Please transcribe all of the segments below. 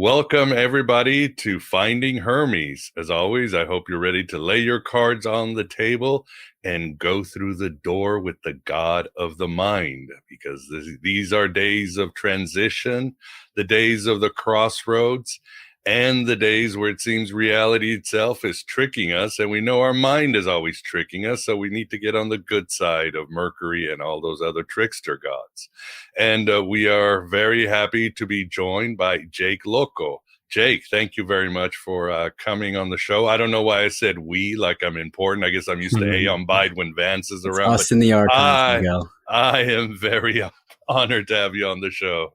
Welcome, everybody, to Finding Hermes. As always, I hope you're ready to lay your cards on the table and go through the door with the God of the mind, because these are days of transition, the days of the crossroads, and the days where it seems reality itself is tricking us, and we know our mind is always tricking us, so we need to get on the good side of Mercury and all those other trickster gods. And we are very happy to be joined by Jake Loco. Jake, thank you very much for coming on the show. I don't know why I said we, like I'm important. I guess I'm used to Aeon Bide when Vance is around. Us in the archives, Miguel. I am very honored to have you on the show.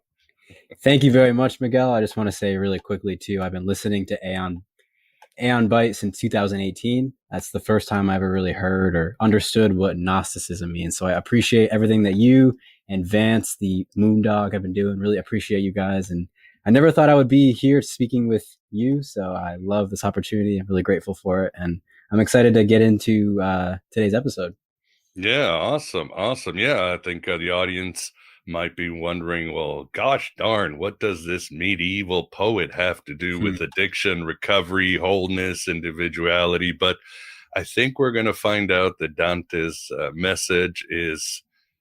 Thank you very much, Miguel. I just want to say really quickly, too, I've been listening to Aeon Bite since 2018. That's the first time I ever really heard or understood what Gnosticism means. So I appreciate everything that you and Vance, the Moondog, have been doing. Really appreciate you guys. And I never thought I would be here speaking with you. So I love this opportunity. I'm really grateful for it. And I'm excited to get into today's episode. Yeah, awesome. Yeah, I think the audience might be wondering, well, gosh darn, what does this medieval poet have to do with addiction, recovery, wholeness, individuality? But I think we're going to find out that Dante's message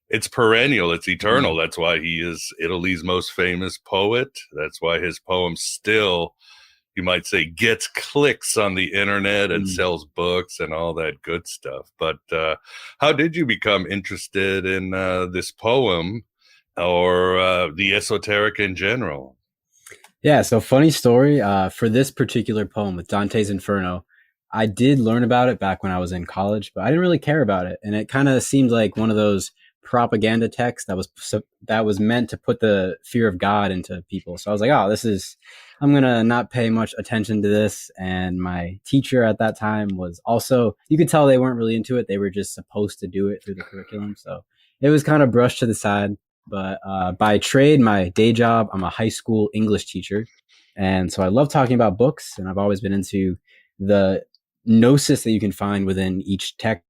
it's perennial, it's eternal. That's why he is Italy's most famous poet. That's why his poem still, you might say, gets clicks on the internet and sells books and all that good stuff. But how did you become interested in this poem or the esoteric in general? Yeah, so funny story. For this particular poem with Dante's Inferno, I did learn about it back when I was in college, but I didn't really care about it. And it kind of seemed like one of those propaganda texts that was meant to put the fear of God into people. So I was like, I'm going to not pay much attention to this. And my teacher at that time was also, you could tell they weren't really into it. They were just supposed to do it through the curriculum. So it was kind of brushed to the side. But by trade, my day job, I'm a high school English teacher. And so I love talking about books. And I've always been into the gnosis that you can find within each text.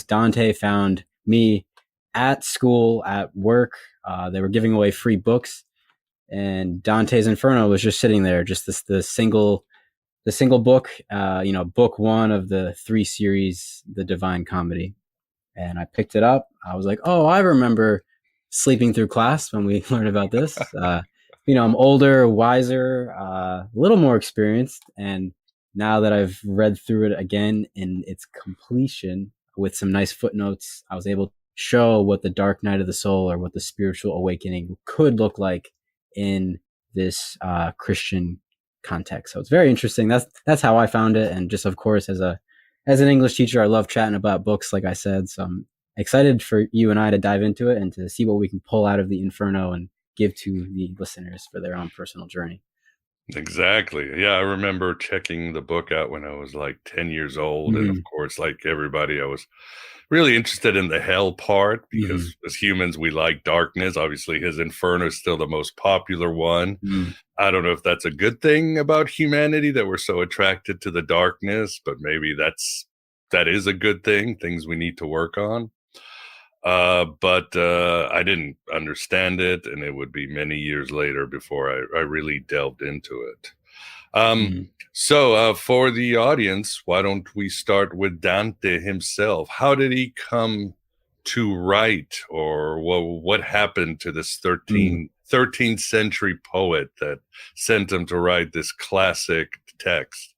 Dante found me at school, at work. They were giving away free books. And Dante's Inferno was just sitting there, just the single book, book one of the 3 series, The Divine Comedy. And I picked it up. I was like, oh, I remember sleeping through class when we learned about this. I'm older, wiser, a little more experienced. And now that I've read through it again in its completion with some nice footnotes, I was able to show what the dark night of the soul or what the spiritual awakening could look like in this Christian context. So it's very interesting. That's how I found it. And just, of course, as an English teacher, I love chatting about books, like I said. So I'm excited for you and I to dive into it and to see what we can pull out of the Inferno and give to the listeners for their own personal journey. Exactly. Yeah, I remember checking the book out when I was like 10 years old. And of course, like everybody, I was really interested in the hell part because as humans, we like darkness. Obviously, his Inferno is still the most popular one. I don't know if that's a good thing about humanity, that we're so attracted to the darkness, but maybe that is a good thing, things we need to work on. But I didn't understand it, and it would be many years later before I really delved into it. So for the audience, why don't we start with Dante himself? How did he come to write, or what happened to this 13th century poet that sent him to write this classic text?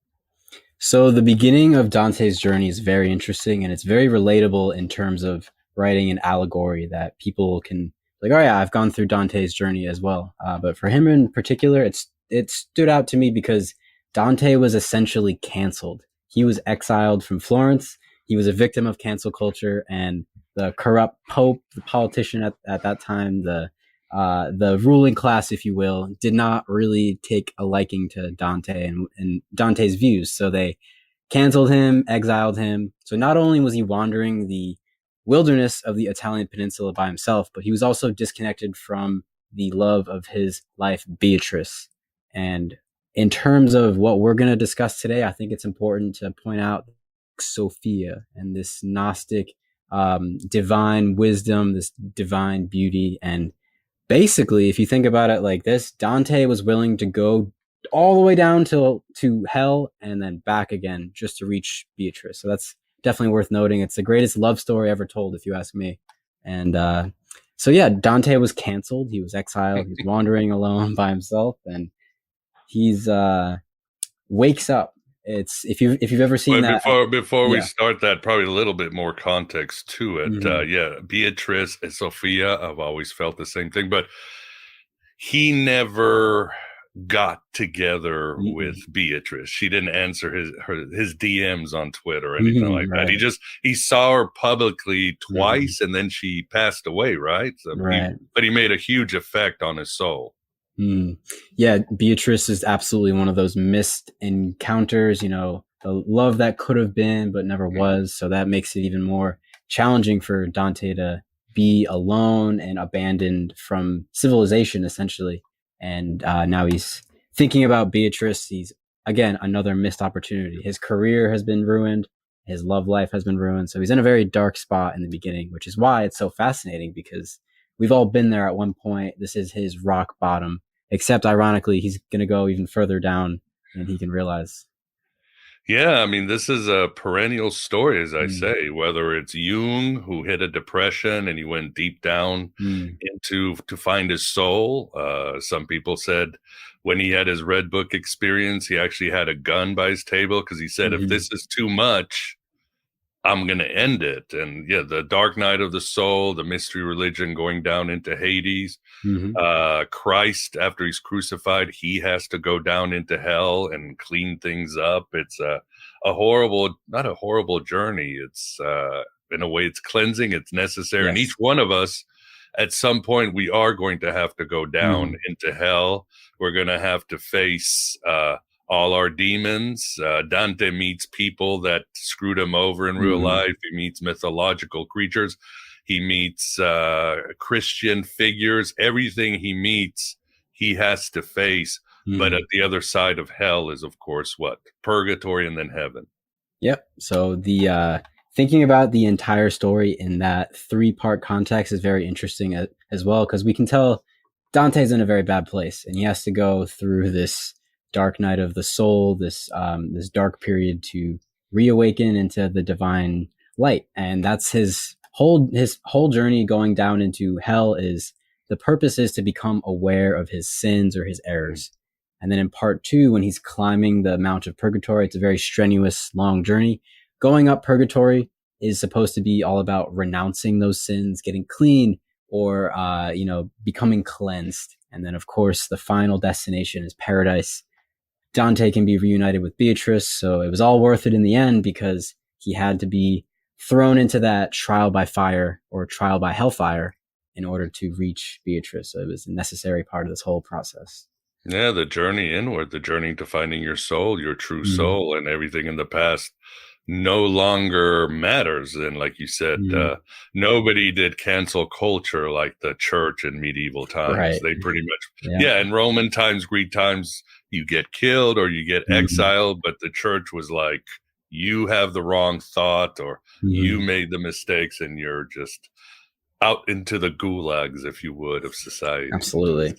So the beginning of Dante's journey is very interesting, and it's very relatable in terms of writing an allegory that people can like, oh yeah, I've gone through Dante's journey as well. But for him in particular, it stood out to me because Dante was essentially canceled. He was exiled from Florence. He was a victim of cancel culture, and the corrupt pope, the politician at that time, the ruling class, if you will, did not really take a liking to Dante and Dante's views. So they canceled him, exiled him. So not only was he wandering the wilderness of the Italian peninsula by himself, but he was also disconnected from the love of his life, Beatrice. And in terms of what we're going to discuss today, I think it's important to point out Sophia and this Gnostic divine wisdom, this divine beauty. And basically, if you think about it like this, Dante was willing to go all the way down to hell and then back again just to reach Beatrice. So that's definitely worth noting. It's the greatest love story ever told, if you ask me. And so yeah, Dante was canceled. He was exiled. He's wandering alone by himself, and he's wakes up. It's if you've ever seen that. Before we start that, probably a little bit more context to it. Mm-hmm. Beatrice and Sophia, I've always felt the same thing, but he never got together with Beatrice. She didn't answer his DMs on Twitter or anything like that. He saw her publicly twice, and then she passed away, right? So but he made a huge effect on his soul. Yeah, Beatrice is absolutely one of those missed encounters, the love that could have been but never was. So that makes it even more challenging for Dante to be alone and abandoned from civilization, essentially. And now he's thinking about Beatrice. He's, again, another missed opportunity. His career has been ruined. His love life has been ruined. So he's in a very dark spot in the beginning, which is why it's so fascinating, because we've all been there at one point. This is his rock bottom, except ironically, he's going to go even further down and he can realize. Yeah, I mean, this is a perennial story, as I say, whether it's Jung, who hit a depression and he went deep down to find his soul. Some people said when he had his Red Book experience, he actually had a gun by his table because he said, if this is too much, I'm going to end it. And yeah, the dark night of the soul, the mystery religion going down into Hades. Christ, after he's crucified, he has to go down into hell and clean things up. It's a horrible, not a horrible journey. It's in a way, it's cleansing. It's necessary. Yes. And each one of us, at some point, we are going to have to go down into hell. We're going to have to face all our demons. Dante meets people that screwed him over in real life. He meets mythological creatures. He meets Christian figures. Everything he meets, he has to face. But at the other side of hell is, of course, what? Purgatory and then heaven. Yep. So the thinking about the entire story in that 3-part context is very interesting as well, because we can tell Dante's in a very bad place, and he has to go through this dark night of the soul, this dark period to reawaken into the divine light. And that's his whole journey going down into hell. Is the purpose is to become aware of his sins or his errors. And then in part 2, when he's climbing the Mount of Purgatory, it's a very strenuous, long journey. Going up Purgatory is supposed to be all about renouncing those sins, getting clean, or becoming cleansed. And then, of course, the final destination is paradise. Dante can be reunited with Beatrice, so it was all worth it in the end, because he had to be thrown into that trial by fire or trial by hellfire in order to reach Beatrice. So it was a necessary part of this whole process. Yeah, the journey inward, the journey to finding your soul, your true soul, and everything in the past no longer matters. And like you said, nobody did cancel culture like the church in medieval times. Right. They pretty much, in Roman times, Greek times, you get killed or you get exiled, but the church was like, you have the wrong thought, or you made the mistakes, and you're just out into the gulags, if you would, of society. Absolutely.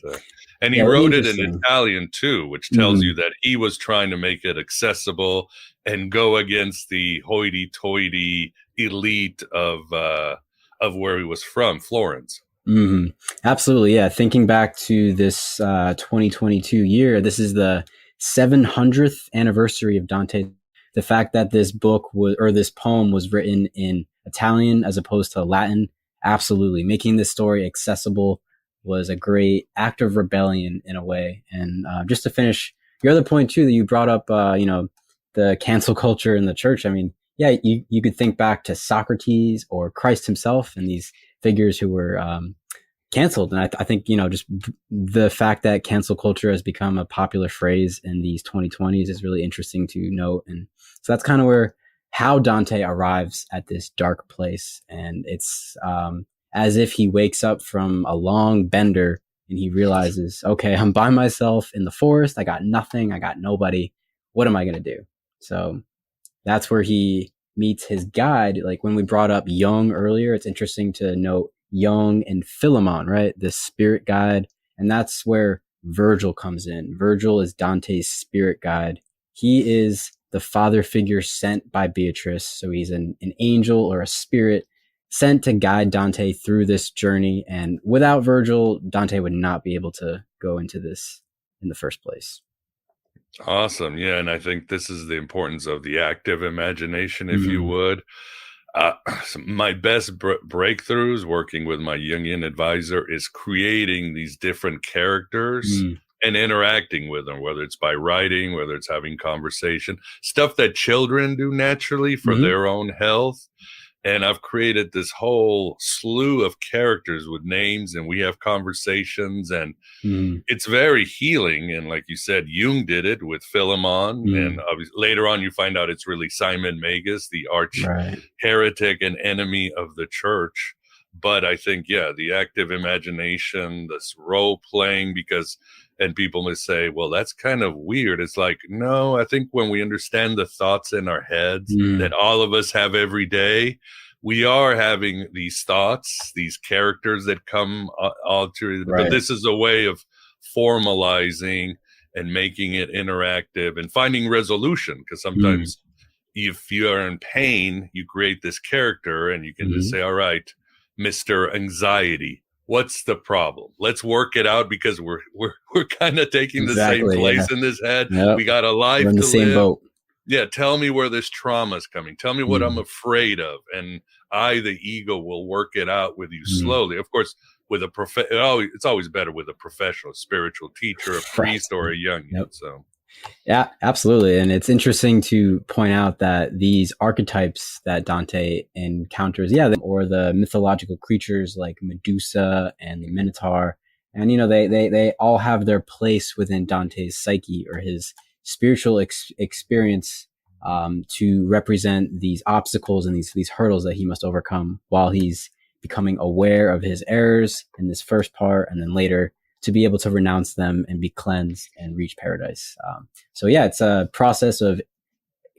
And he wrote it in Italian too, which tells you that he was trying to make it accessible and go against the hoity-toity elite of where he was from, Florence. Absolutely, yeah. Thinking back to this 2022 year, this is the 700th anniversary of Dante. The fact that this book this poem was written in Italian as opposed to Latin, absolutely making this story accessible was a great act of rebellion in a way. And just to finish your other point too, that you brought up, the cancel culture in the church. I mean, yeah, you could think back to Socrates or Christ himself and these figures who were canceled. And I think, just the fact that cancel culture has become a popular phrase in these 2020s is really interesting to note. And so that's kind of where how Dante arrives at this dark place. And it's as if he wakes up from a long bender and he realizes, okay, I'm by myself in the forest. I got nothing. I got nobody. What am I going to do? So that's where he meets his guide. Like when we brought up Jung earlier, it's interesting to note Jung and Philemon, right? The spirit guide. And that's where Virgil comes in. Virgil is Dante's spirit guide. He is the father figure sent by Beatrice. So he's an angel or a spirit sent to guide Dante through this journey. And without Virgil, Dante would not be able to go into this in the first place. Awesome. Yeah. And I think this is the importance of the active imagination, if you would. My best breakthroughs working with my Jungian advisor is creating these different characters and interacting with them, whether it's by writing, whether it's having conversation, stuff that children do naturally for their own health. And I've created this whole slew of characters with names, and we have conversations, and it's very healing. And like you said, Jung did it with Philemon, and later on you find out it's really Simon Magus, the arch heretic and enemy of the church. But I think, yeah, the active imagination, this role playing, and people may say, well, that's kind of weird. It's like, no, I think when we understand the thoughts in our heads that all of us have every day, we are having these thoughts, these characters that come all through. But this is a way of formalizing and making it interactive and finding resolution. Because sometimes if you are in pain, you create this character and you can just say, all right, Mr. Anxiety, what's the problem? Let's work it out, because we're kind of taking the same place in this head. Yep. We got a life to live. We're in the same boat. Yeah, tell me where this trauma is coming. Tell me what I'm afraid of, and the ego, will work it out with you slowly. Of course, with it's always better with a professional spiritual teacher, a priest, or a Jungian. So. Yeah, absolutely. And it's interesting to point out that these archetypes that Dante encounters, or the mythological creatures like Medusa and the Minotaur, and, they all have their place within Dante's psyche or his spiritual experience to represent these obstacles and these hurdles that he must overcome while he's becoming aware of his errors in this first part, and then later to be able to renounce them and be cleansed and reach paradise. It's a process of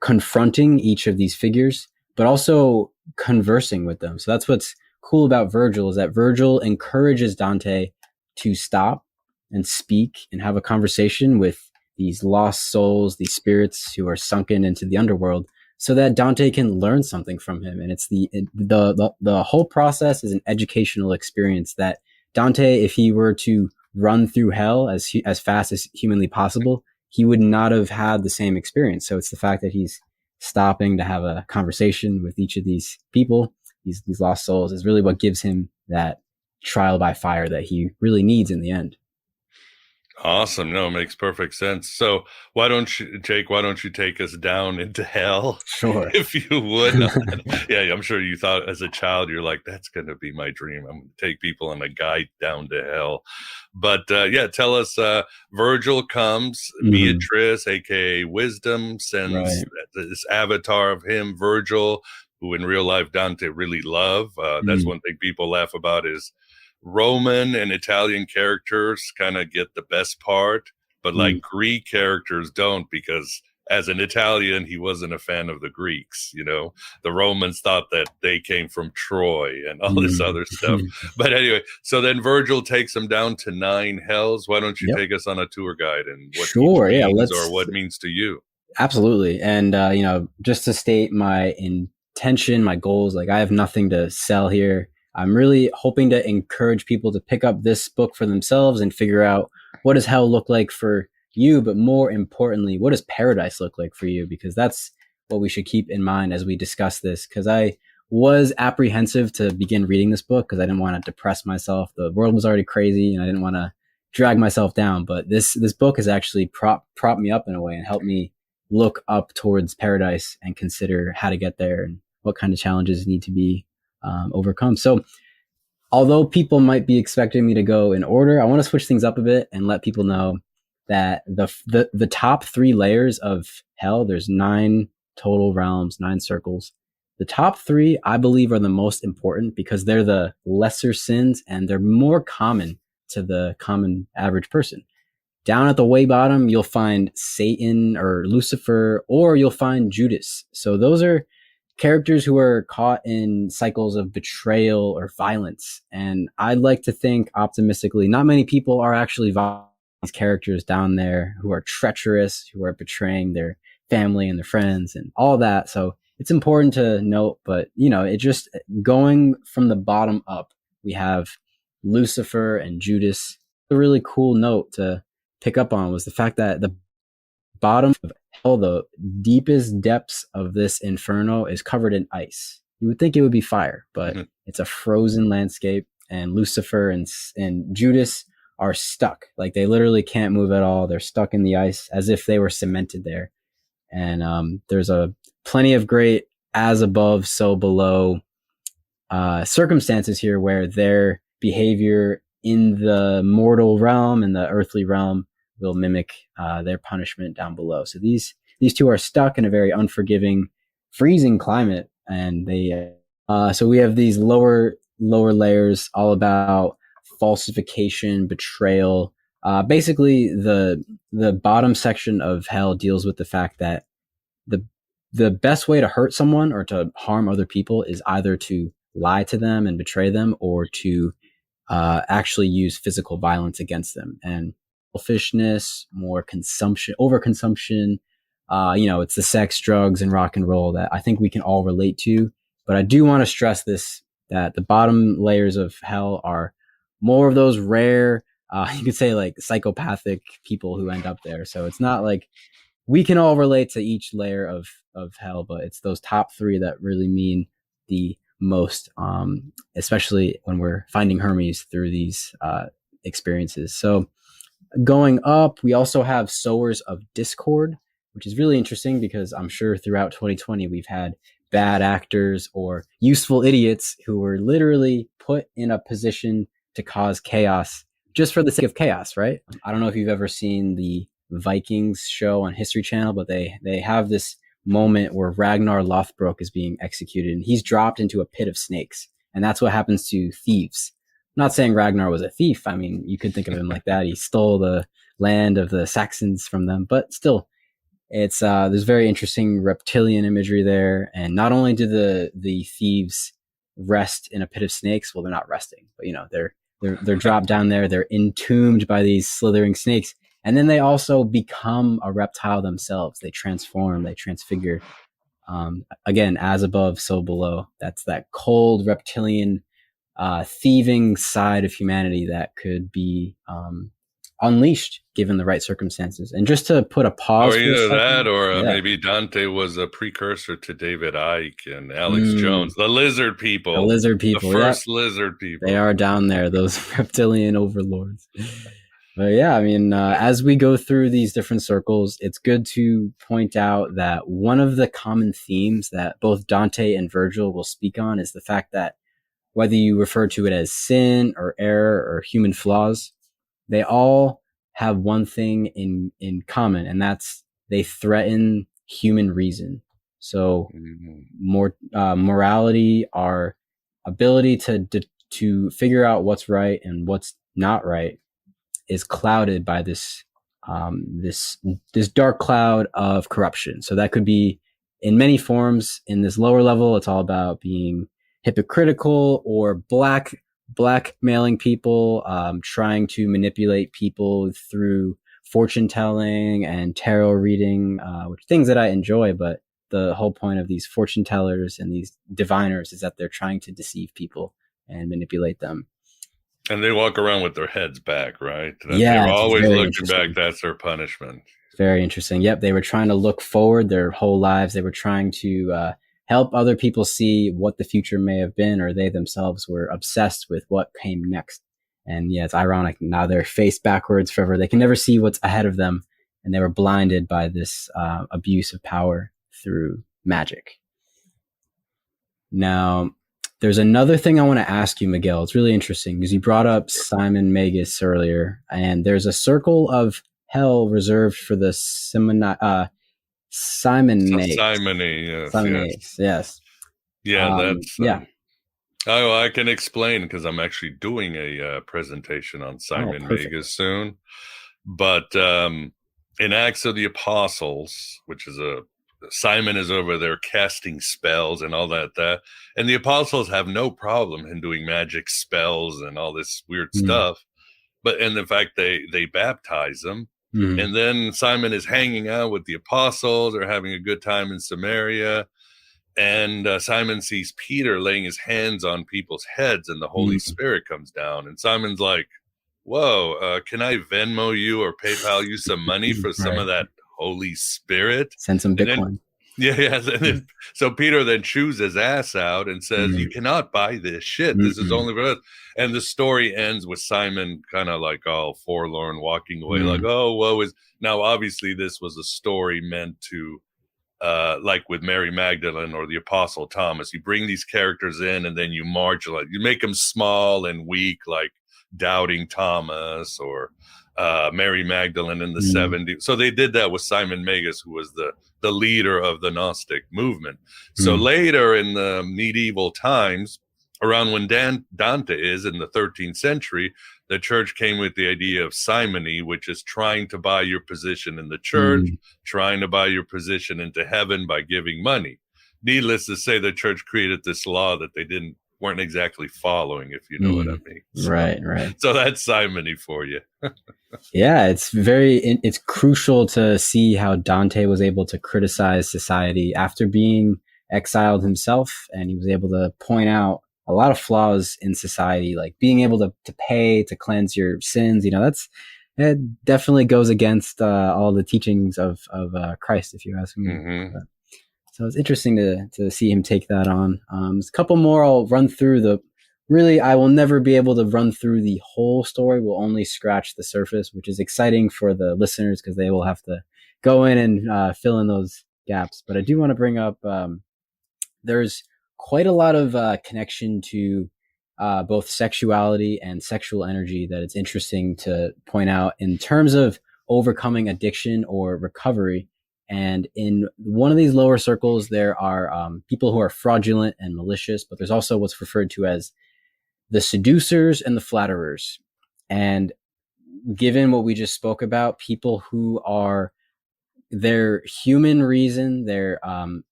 confronting each of these figures, but also conversing with them. So that's what's cool about Virgil, is that Virgil encourages Dante to stop and speak and have a conversation with these lost souls, these spirits who are sunken into the underworld, so that Dante can learn something from him. And it's the whole process is an educational experience that Dante, if he were to run through hell as fast as humanly possible, he would not have had the same experience. So it's the fact that he's stopping to have a conversation with each of these people, these lost souls, is really what gives him that trial by fire that he really needs in the end. Awesome. No, it makes perfect sense. So why don't you take us down into hell? Sure. If you would. Yeah, I'm sure you thought as a child, you're like, that's going to be my dream. I'm going to take people on a guide down to hell. But tell us, Virgil comes, Beatrice, aka Wisdom, sends this avatar of him, Virgil, who in real life Dante really loved. That's one thing people laugh about is Roman and Italian characters kind of get the best part, but like Greek characters don't, because as an Italian, he wasn't a fan of the Greeks. The Romans thought that they came from Troy and all this other stuff. But anyway, so then Virgil takes him down to 9 hells. Why don't you take us on a tour guide and what means, or what it means to you? Absolutely. And, just to state my intention, my goals, like I have nothing to sell here. I'm really hoping to encourage people to pick up this book for themselves and figure out, what does hell look like for you? But more importantly, what does paradise look like for you? Because that's what we should keep in mind as we discuss this. Because I was apprehensive to begin reading this book because I didn't want to depress myself. The world was already crazy and I didn't want to drag myself down. But this book has actually propped me up in a way and helped me look up towards paradise and consider how to get there and what kind of challenges need to be overcome. So although people might be expecting me to go in order, I want to switch things up a bit and let people know that the top 3 layers of hell, there's 9 total realms, 9 circles. The top 3, I believe, are the most important because they're the lesser sins and they're more common to the common average person. Down at the way bottom, you'll find Satan or Lucifer, or you'll find Judas. So those are characters who are caught in cycles of betrayal or violence. And I'd like to think optimistically, not many people are actually these characters down there who are treacherous, who are betraying their family and their friends and all that. So it's important to note, but it just going from the bottom up, we have Lucifer and Judas. A really cool note to pick up on was the fact that the bottom of hell, the deepest depths of this inferno, is covered in ice. You would think it would be fire, but it's a frozen landscape, and Lucifer and Judas are stuck. Like they literally can't move at all. They're stuck in the ice as if they were cemented there. And there's plenty of great as above, so below circumstances here where their behavior in the mortal realm and the earthly realm will mimic their punishment down below. So these 2 are stuck in a very unforgiving, freezing climate, and they so we have these lower layers all about falsification, betrayal. Basically, the bottom section of hell deals with the fact that the best way to hurt someone or to harm other people is either to lie to them and betray them, or to actually use physical violence against them. And selfishness, more consumption, overconsumption. It's the sex, drugs, and rock and roll that I think we can all relate to. But I do want to stress this, that the bottom layers of hell are more of those rare, you could say like psychopathic people who end up there. So it's not like we can all relate to each layer of hell, but it's those top 3 that really mean the most, especially when we're finding Hermes through these experiences. So going up, we also have sowers of discord, which is really interesting because I'm sure throughout 2020 we've had bad actors or useful idiots who were literally put in a position to cause chaos just for the sake of chaos, right? I don't know if you've ever seen the Vikings show on History Channel, but they have this moment where Ragnar Lothbrok is being executed and he's dropped into a pit of snakes. And that's what happens to thieves. I'm not saying Ragnar was a thief. I mean, you could think of him like that. He stole the land of the Saxons from them, but still, it's there's very interesting reptilian imagery there. And not only do the thieves rest in a pit of snakes, well, they're not resting, but they're dropped down there. They're entombed by these slithering snakes. And then they also become a reptile themselves. They transform, they transfigure. Again, as above, so below. That's that cold reptilian thieving side of humanity that could be unleashed given the right circumstances. And just to put a pause, or either that, or maybe Dante was a precursor to David Icke and Alex Jones, the lizard people. The first lizard people. They are down there, those reptilian overlords. But yeah, I mean, as we go through these different circles, it's good to point out that one of the common themes that both Dante and Virgil will speak on is the fact that whether you refer to it as sin or error or human flaws, they all have one thing in common, and that's they threaten human reason. So morality, our ability to figure out what's right and what's not right, is clouded by this dark cloud of corruption. So that could be in many forms. In this lower level, it's all about being hypocritical or blackmailing people, trying to manipulate people through fortune telling and tarot reading, which things that I enjoy. But the whole point of these fortune tellers and these diviners is that they're trying to deceive people and manipulate them. And they walk around with their heads back, right? Yeah, they're always looking back. That's their punishment. Very interesting. Yep, they were trying to look forward their whole lives. They were trying to help other people see what the future may have been, or they themselves were obsessed with what came next. And yeah, it's ironic. Now they're face backwards forever. They can never see what's ahead of them. and they were blinded by this abuse of power through magic. Now, there's another thing I want to ask you, Miguel. It's really interesting because you brought up Simon Magus earlier, and there's a circle of hell reserved for the Simony. Yes. Yeah, that's I can explain because I'm actually doing a presentation on Simon Magus soon. But in Acts of the Apostles, which is Simon is over there casting spells and all that, and the apostles have no problem in doing magic spells and all this weird stuff. But in the fact they baptize them, and then Simon is hanging out with the apostles or having a good time in Samaria, and Simon sees Peter laying his hands on people's heads, and the Holy Spirit comes down, and Simon's like, "Whoa, can I Venmo you or PayPal you some money for some of that Holy Spirit? Send some Bitcoin." So Peter then chews his ass out and says, "You cannot buy this shit. This is only for us." And the story ends with Simon kind of like all forlorn, walking away, like, "Oh, woe is." Now, obviously, this was a story meant to, like with Mary Magdalene or the Apostle Thomas. You bring these characters in, and then you marginalize. You make them small and weak, like Doubting Thomas or Mary Magdalene in the 70s. So they did that with Simon Magus, who was the leader of the Gnostic movement. So later in the medieval times, around when Dante is in the 13th century, the church came with the idea of simony, which is trying to buy your position in the church, trying to buy your position into heaven by giving money. Needless to say, the church created this law that they weren't exactly following, if you know what I mean. So, right. So that's simony for you. Yeah, it's crucial to see how Dante was able to criticize society after being exiled himself, and he was able to point out a lot of flaws in society, like being able to pay to cleanse your sins. It definitely goes against all the teachings of Christ, if you ask me. So it's interesting to see him take that on. There's a couple more I'll run through. I will never be able to run through the whole story. We'll only scratch the surface, which is exciting for the listeners because they will have to go in and fill in those gaps. But I do want to bring up, there's quite a lot of connection to both sexuality and sexual energy that it's interesting to point out in terms of overcoming addiction or recovery. And in one of these lower circles, there are people who are fraudulent and malicious, but there's also what's referred to as the seducers and the flatterers. And given what we just spoke about, people who are their human reason, their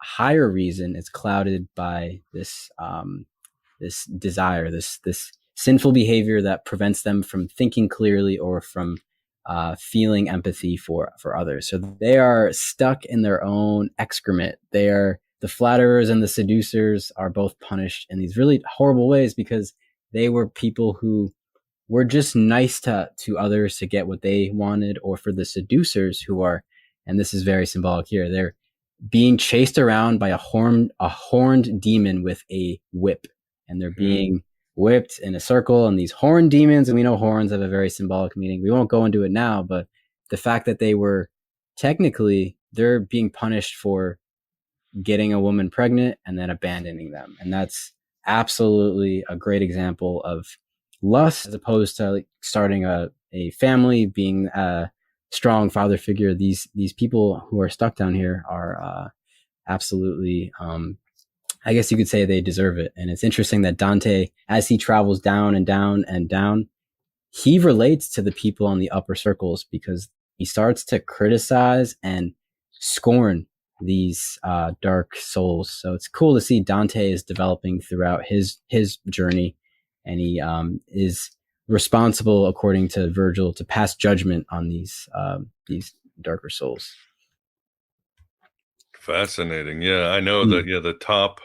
higher reason is clouded by this desire, this sinful behavior that prevents them from thinking clearly or from feeling empathy for others. So they are stuck in their own excrement. The flatterers and the seducers are both punished in these really horrible ways because they were people who were just nice to others to get what they wanted, or for the seducers who are, and this is very symbolic here, they're being chased around by a horned demon with a whip, and they're being whipped in a circle, and these horned demons, and we know horns have a very symbolic meaning. We won't go into it now, but the fact that they're being punished for getting a woman pregnant and then abandoning them. And that's absolutely a great example of lust, as opposed to starting a family, being a strong father figure. These people who are stuck down here are absolutely, I guess you could say they deserve it. And it's interesting that Dante, as he travels down and down and down, he relates to the people on the upper circles because he starts to criticize and scorn these dark souls. So it's cool to see Dante is developing throughout his journey, and he is responsible, according to Virgil, to pass judgment on these darker souls. Fascinating. Yeah, I know that. Yeah, the top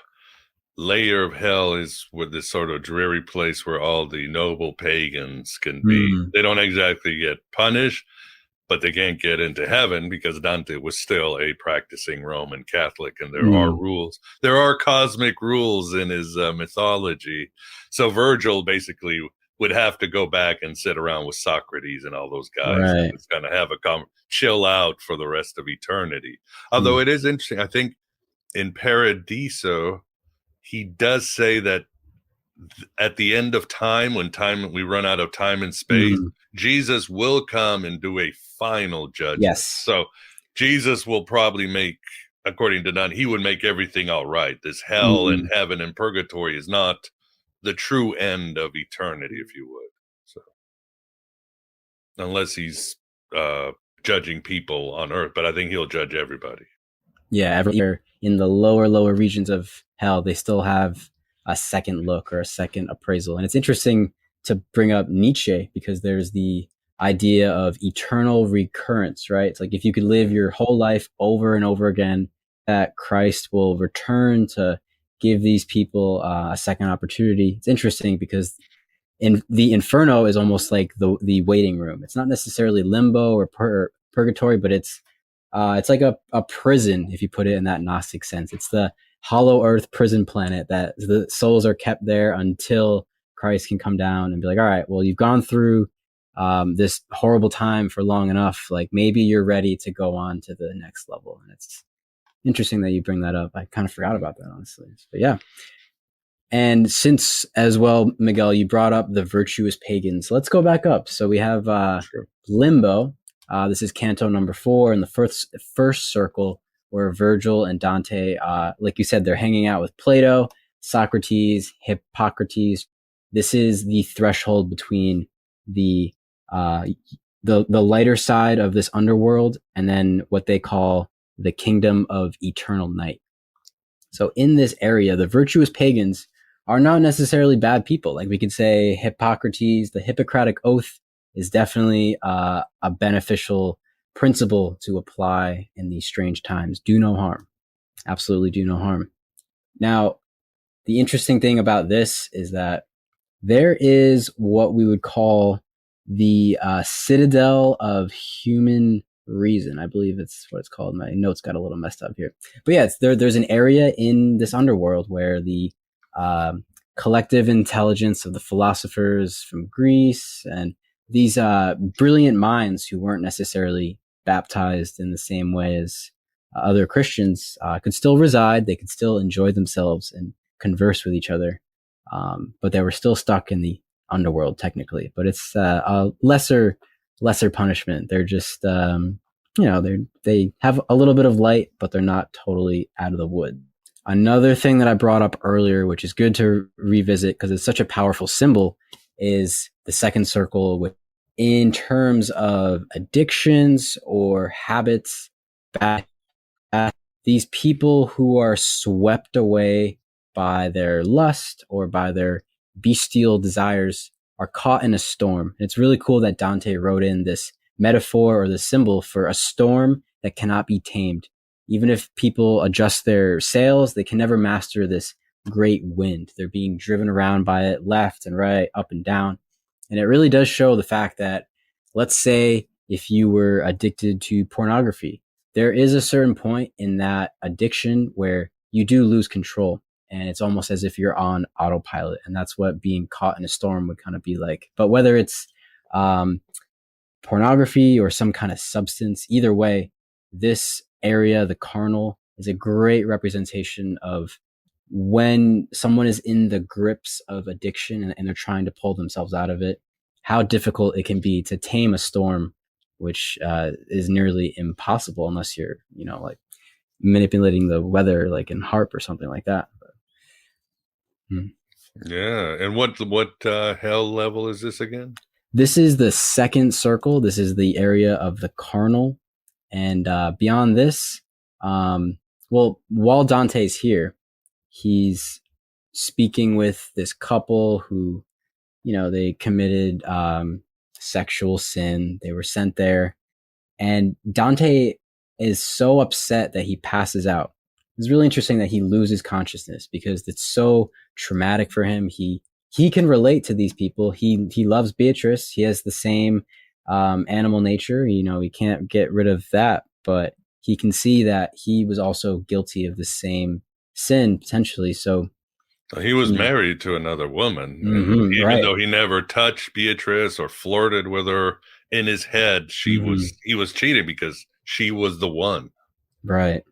layer of hell is with this sort of dreary place where all the noble pagans can be. They don't exactly get punished, but they can't get into heaven because Dante was still a practicing Roman Catholic, and there are rules. There are cosmic rules in his mythology. So Virgil basically would have to go back and sit around with Socrates and all those guys and Right. just kind of have a chill out for the rest of eternity. Although Mm. it is interesting, I think in Paradiso, he does say that at the end of time, when we run out of time and space, Mm. Jesus will come and do a final judgment. Yes. So Jesus will probably make, according to Dante, he would make everything all right. This hell and Mm. heaven and purgatory is not the true end of eternity, if you would. So unless he's judging people on earth, but I think he'll judge everybody. Yeah, every year in the lower regions of hell, they still have a second look or a second appraisal. And it's interesting to bring up Nietzsche because there's the idea of eternal recurrence, right? It's like if you could live your whole life over and over again, that Christ will return to give these people a second opportunity. It's interesting because in the Inferno is almost like the waiting room. It's not necessarily limbo or purgatory, but it's like a prison, if you put it in that Gnostic sense. It's the hollow earth prison planet that the souls are kept there until Christ can come down and be like, all right, well, you've gone through this horrible time for long enough. Like maybe you're ready to go on to the next level. And it's interesting that you bring that up. I kind of forgot about that, honestly. But yeah. And since as well, Miguel, you brought up the virtuous pagans, let's go back up. So we have Sure. Limbo. This is Canto number 4 in the first circle where Virgil and Dante, like you said, they're hanging out with Plato, Socrates, Hippocrates. This is the threshold between the lighter side of this underworld and then what they call the kingdom of eternal night. So in this area, the virtuous pagans are not necessarily bad people. Like we could say Hippocrates, the Hippocratic Oath is definitely a beneficial principle to apply in these strange times. Do no harm. Absolutely do no harm. Now, the interesting thing about this is that there is what we would call the citadel of human reason. I believe it's what it's called. My notes got a little messed up here. But yeah, there's an area in this underworld where the collective intelligence of the philosophers from Greece and these brilliant minds who weren't necessarily baptized in the same way as other Christians could still reside. They could still enjoy themselves and converse with each other. But they were still stuck in the underworld technically, but it's a lesser punishment. They're just, they have a little bit of light, but they're not totally out of the wood. Another thing that I brought up earlier, which is good to revisit because it's such a powerful symbol, is the second circle with, in terms of addictions or habits, these people who are swept away by their lust or by their bestial desires are caught in a storm. And it's really cool that Dante wrote in this metaphor or the symbol for a storm that cannot be tamed. Even if people adjust their sails, they can never master this great wind. They're being driven around by it left and right, up and down. And it really does show the fact that, let's say, if you were addicted to pornography, there is a certain point in that addiction where you do lose control. And it's almost as if you're on autopilot. And that's what being caught in a storm would kind of be like. But whether it's pornography or some kind of substance, either way, this area, the carnal, is a great representation of when someone is in the grips of addiction and they're trying to pull themselves out of it, how difficult it can be to tame a storm, which is nearly impossible unless you're, like manipulating the weather, like in harp or something like that. Yeah. And what hell level is this again? This is the second circle. This is the area of the carnal. And beyond this, while Dante's here, he's speaking with this couple who, they committed sexual sin. They were sent there. And Dante is so upset that he passes out. It's really interesting that he loses consciousness because it's so traumatic for him. He can relate to these people. He loves Beatrice. He has the same animal nature. He can't get rid of that, but he can see that he was also guilty of the same sin potentially. So He was You know, married to another woman, and even right. though he never touched Beatrice or flirted with her, in his head, he was cheating because she was the one. Right.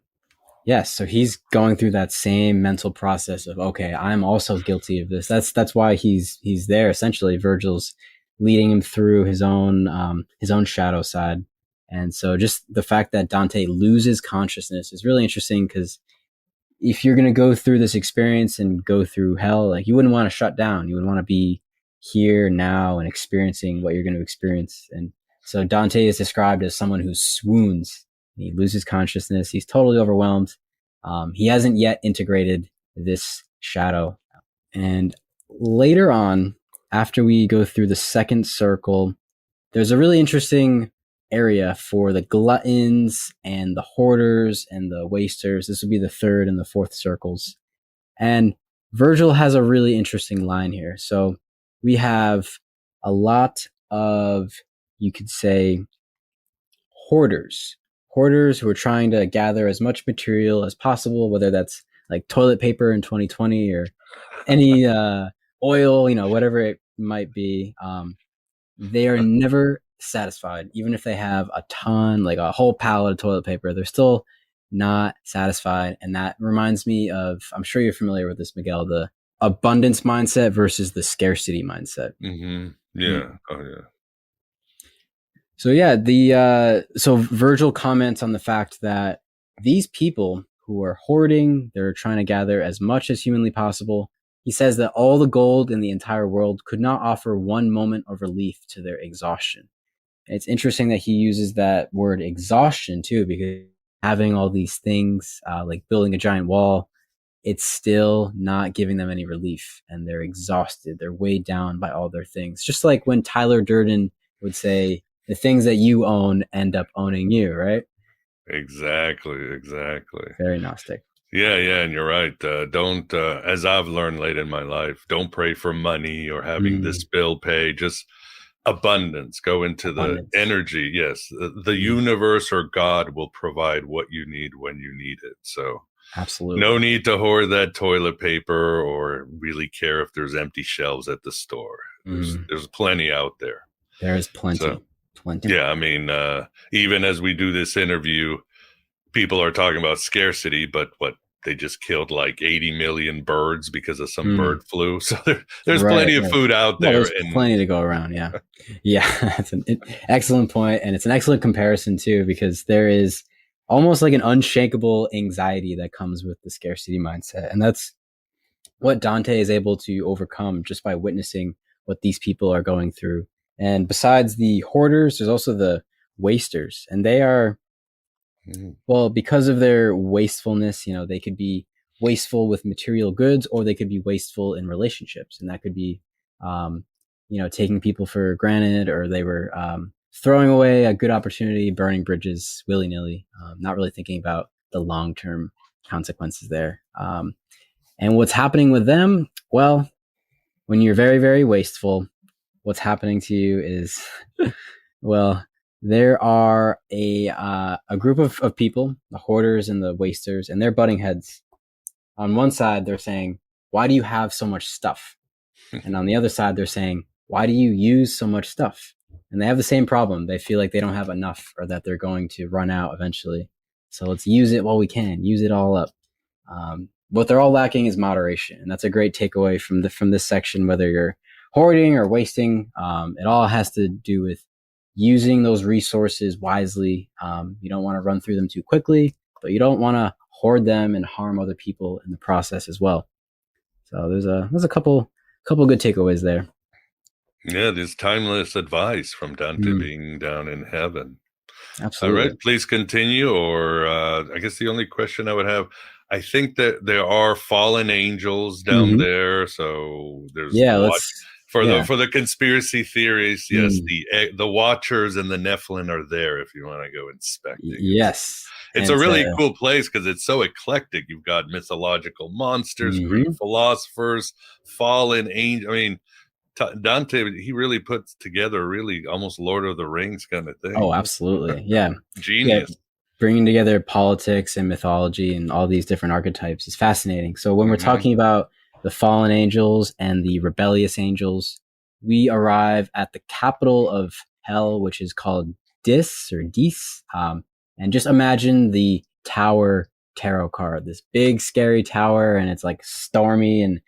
Yes, so he's going through that same mental process of, okay, I'm also guilty of this. That's why he's there. Essentially, Virgil's leading him through his own shadow side, and so just the fact that Dante loses consciousness is really interesting because if you're going to go through this experience and go through hell, like you wouldn't want to shut down. You would want to be here now and experiencing what you're going to experience. And so Dante is described as someone who swoons. He loses consciousness. He's totally overwhelmed. He hasn't yet integrated this shadow. And later on, after we go through the second circle, there's a really interesting area for the gluttons and the hoarders and the wasters. This would be the third and the fourth circles. And Virgil has a really interesting line here. So we have a lot of, you could say, hoarders. Hoarders who are trying to gather as much material as possible, whether that's like toilet paper in 2020 or any oil, whatever it might be. They are never satisfied, even if they have a ton, like a whole pallet of toilet paper. They're still not satisfied, and that reminds me of, I'm sure you're familiar with this, Miguel, the abundance mindset versus the scarcity mindset. Mm-hmm. Yeah. Oh, yeah. So yeah, so Virgil comments on the fact that these people who are hoarding, they're trying to gather as much as humanly possible. He says that all the gold in the entire world could not offer one moment of relief to their exhaustion. And it's interesting that he uses that word exhaustion too, because having all these things, like building a giant wall, it's still not giving them any relief, and they're exhausted. They're weighed down by all their things. Just like when Tyler Durden would say, the things that you own end up owning you, right? Exactly. Very Gnostic. Yeah, and you're right. Don't, as I've learned late in my life, don't pray for money or having this bill pay. Just abundance. Go into the energy. Yes, the universe or God will provide what you need when you need it. So, absolutely, no need to hoard that toilet paper or really care if there's empty shelves at the store. There's plenty out there. There is plenty. So, yeah, I mean, even as we do this interview, people are talking about scarcity, but what, they just killed like 80 million birds because of some bird flu. So there's plenty of food out there. There's plenty to go around. Yeah. Yeah. That's an excellent point. And it's an excellent comparison too, because there is almost like an unshakable anxiety that comes with the scarcity mindset. And that's what Dante is able to overcome just by witnessing what these people are going through. And besides the hoarders, there's also the wasters, and they are, well, because of their wastefulness, they could be wasteful with material goods, or they could be wasteful in relationships. And that could be, taking people for granted, or they were throwing away a good opportunity, burning bridges willy-nilly, not really thinking about the long-term consequences there. And what's happening with them? Well, when you're very, very wasteful, what's happening to you is, well, there are a group of people, the hoarders and the wasters, and they're butting heads. On one side, they're saying, why do you have so much stuff? And on the other side, they're saying, why do you use so much stuff? And they have the same problem. They feel like they don't have enough, or that they're going to run out eventually. So let's use it while we can, use it all up. What they're all lacking is moderation. And that's a great takeaway from this section, whether you're hoarding or wasting. It all has to do with using those resources wisely. You don't want to run through them too quickly, but you don't want to hoard them and harm other people in the process as well. So there's a couple good takeaways there. Yeah, there's timeless advice from Dante being down in heaven. Absolutely. All right, please continue. Or I guess the only question I would have, I think that there are fallen angels down there. So there's for the conspiracy theories. Yes, the Watchers and the Nephilim are there if you want to go inspecting. Yes, it's a really cool place because it's so eclectic. You've got mythological monsters, Greek philosophers, fallen angels. I mean, Dante, he really puts together really almost Lord of the Rings kind of thing. Oh, absolutely. Yeah. Genius. Yeah. Bringing together politics and mythology and all these different archetypes is fascinating. So when we're talking about the fallen angels and the rebellious angels. We arrive at the capital of hell, which is called Dis. And just imagine the tower tarot card, this big scary tower, and it's like stormy, and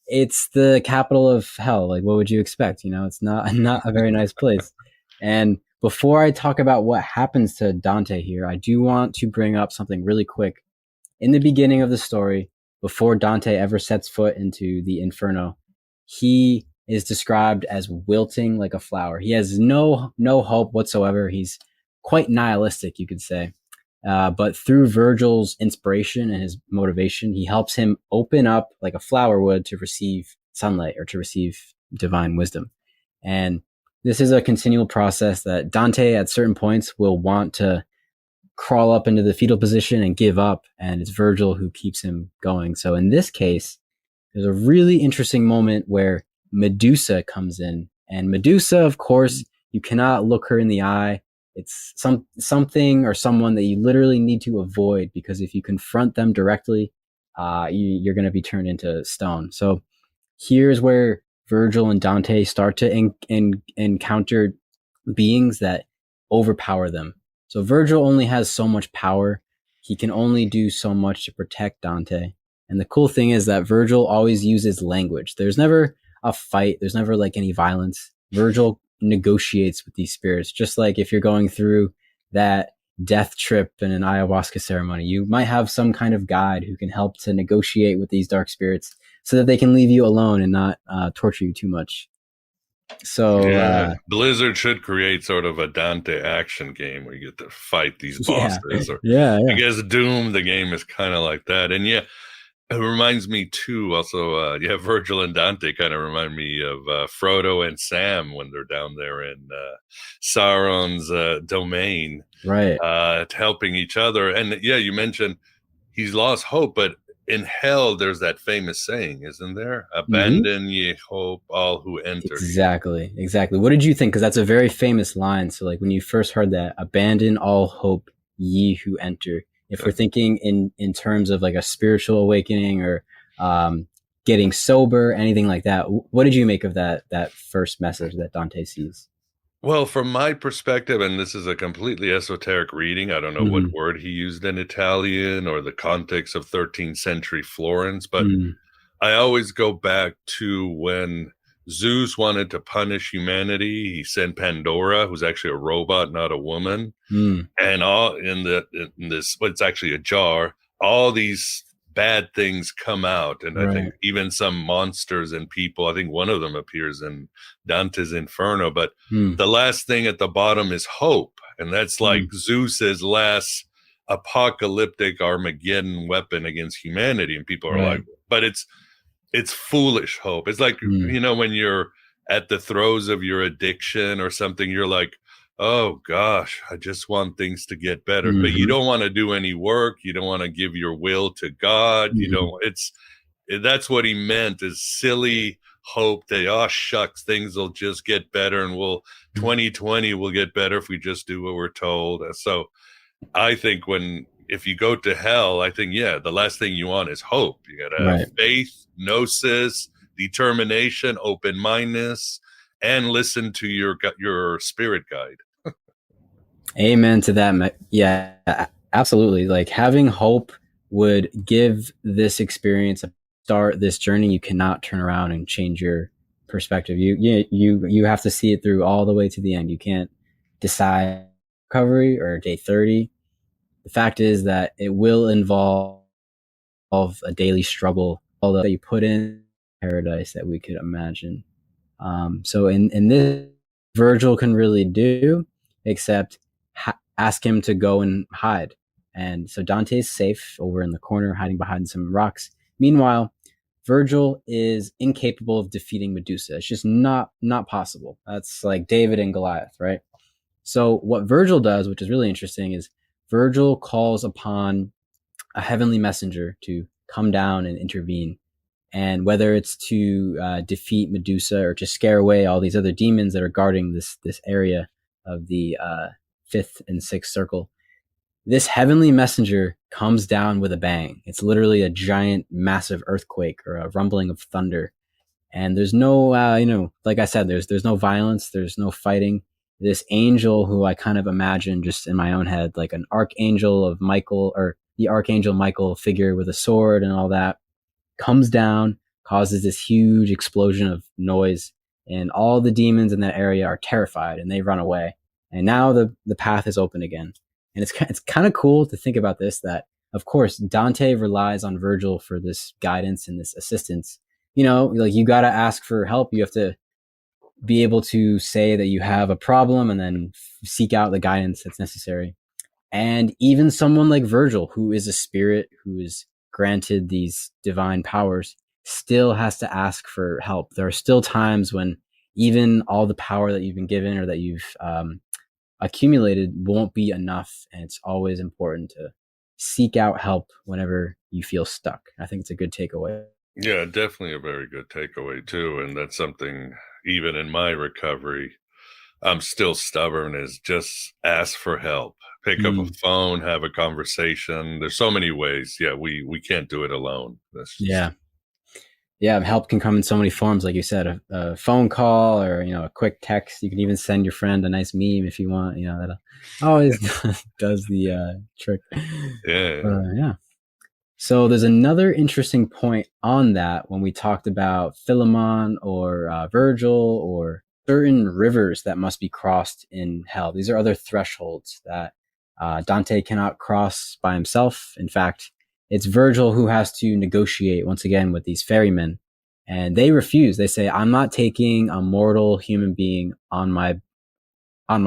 it's the capital of hell. Like, what would you expect? It's not a very nice place. And before I talk about what happens to Dante here, I do want to bring up something really quick. In the beginning of the story, before Dante ever sets foot into the Inferno, he is described as wilting like a flower. He has no hope whatsoever. He's quite nihilistic, you could say. But through Virgil's inspiration and his motivation, he helps him open up like a flower would to receive sunlight or to receive divine wisdom. And this is a continual process that Dante at certain points will want to crawl up into the fetal position and give up. And it's Virgil who keeps him going. So in this case, there's a really interesting moment where Medusa comes in. And Medusa, of course, you cannot look her in the eye. It's something or someone that you literally need to avoid, because if you confront them directly, you're going to be turned into stone. So here's where Virgil and Dante start to encounter beings that overpower them. So Virgil only has so much power. He can only do so much to protect Dante. And the cool thing is that Virgil always uses language. There's never a fight. There's never like any violence. Virgil negotiates with these spirits, just like if you're going through that death trip in an ayahuasca ceremony, you might have some kind of guide who can help to negotiate with these dark spirits so that they can leave you alone and not torture you too much. So yeah, Blizzard should create sort of a Dante action game where you get to fight these bosses. I guess Doom, the game, is kind of like that. And yeah, it reminds me too, also, Virgil and Dante kind of remind me of Frodo and Sam when they're down there in Sauron's domain, right? Helping each other. And yeah, you mentioned he's lost hope, but in hell, there's that famous saying, isn't there? Abandon ye hope, all who enter. Exactly. What did you think? Because that's a very famous line. So like when you first heard that, abandon all hope, ye who enter. If we're thinking in terms of like a spiritual awakening or getting sober, anything like that, what did you make of that first message that Dante sees? Well, from my perspective, and this is a completely esoteric reading, I don't know what word he used in Italian or the context of 13th century Florence, but I always go back to when Zeus wanted to punish humanity. He sent Pandora, who's actually a robot, not a woman, and all in this, it's actually a jar. All these bad things come out, and I think even some monsters and people. I think one of them appears in Dante's Inferno, but the last thing at the bottom is hope, and that's like Zeus's last apocalyptic Armageddon weapon against humanity. And people are like, but it's foolish hope. It's like, when you're at the throes of your addiction or something, you're like, oh gosh, I just want things to get better. But you don't want to do any work. You don't want to give your will to God. You don't, that's what he meant, is silly hope that, oh shucks, things will just get better, and 2020 will get better if we just do what we're told. So I think if you go to hell, I think, the last thing you want is hope. You got to have faith, gnosis, determination, open-mindedness, and listen to your spirit guide. Amen to that. Yeah, absolutely. Like having hope would give this experience a start, this journey. You cannot turn around and change your perspective. You have to see it through all the way to the end. You can't decide recovery or day 30. The fact is that it will involve a daily struggle, all that you put in paradise that we could imagine. So in this, Virgil can really do except ask him to go and hide. And so Dante's safe over in the corner, hiding behind some rocks. Meanwhile, Virgil is incapable of defeating Medusa. It's just not possible. That's like David and Goliath, right? So what Virgil does, which is really interesting, is Virgil calls upon a heavenly messenger to come down and intervene. And whether it's to defeat Medusa or to scare away all these other demons that are guarding this area of the fifth and sixth circle, this heavenly messenger comes down with a bang. It's literally a giant, massive earthquake or a rumbling of thunder. And there's no, like I said, there's no violence, there's no fighting. This angel, who I kind of imagine just in my own head, like an archangel of Michael, or the archangel Michael figure with a sword and all that, comes down, causes this huge explosion of noise, and all the demons in that area are terrified and they run away. And now the path is open again. And it's kind of cool to think about this, that of course Dante relies on Virgil for this guidance and this assistance. Like, you got to ask for help. You have to be able to say that you have a problem and then seek out the guidance that's necessary. And even someone like Virgil, who is a spirit who is granted these divine powers, still has to ask for help. There are still times when even all the power that you've been given or that you've accumulated won't be enough. And it's always important to seek out help whenever you feel stuck. I think it's a good takeaway. Yeah, definitely a very good takeaway too. And that's something, even in my recovery, I'm still stubborn, is just ask for help. Pick up a phone, have a conversation. There's so many ways. Yeah, we can't do it alone. That's just... Yeah, help can come in so many forms, like you said, a phone call, or a quick text. You can even send your friend a nice meme if you want. That always does the trick. Yeah. So there's another interesting point on that when we talked about Philemon or Virgil or certain rivers that must be crossed in hell. These are other thresholds that Dante cannot cross by himself. In fact, it's Virgil who has to negotiate once again with these ferrymen, and they refuse. They say, "I'm not taking a mortal human being on my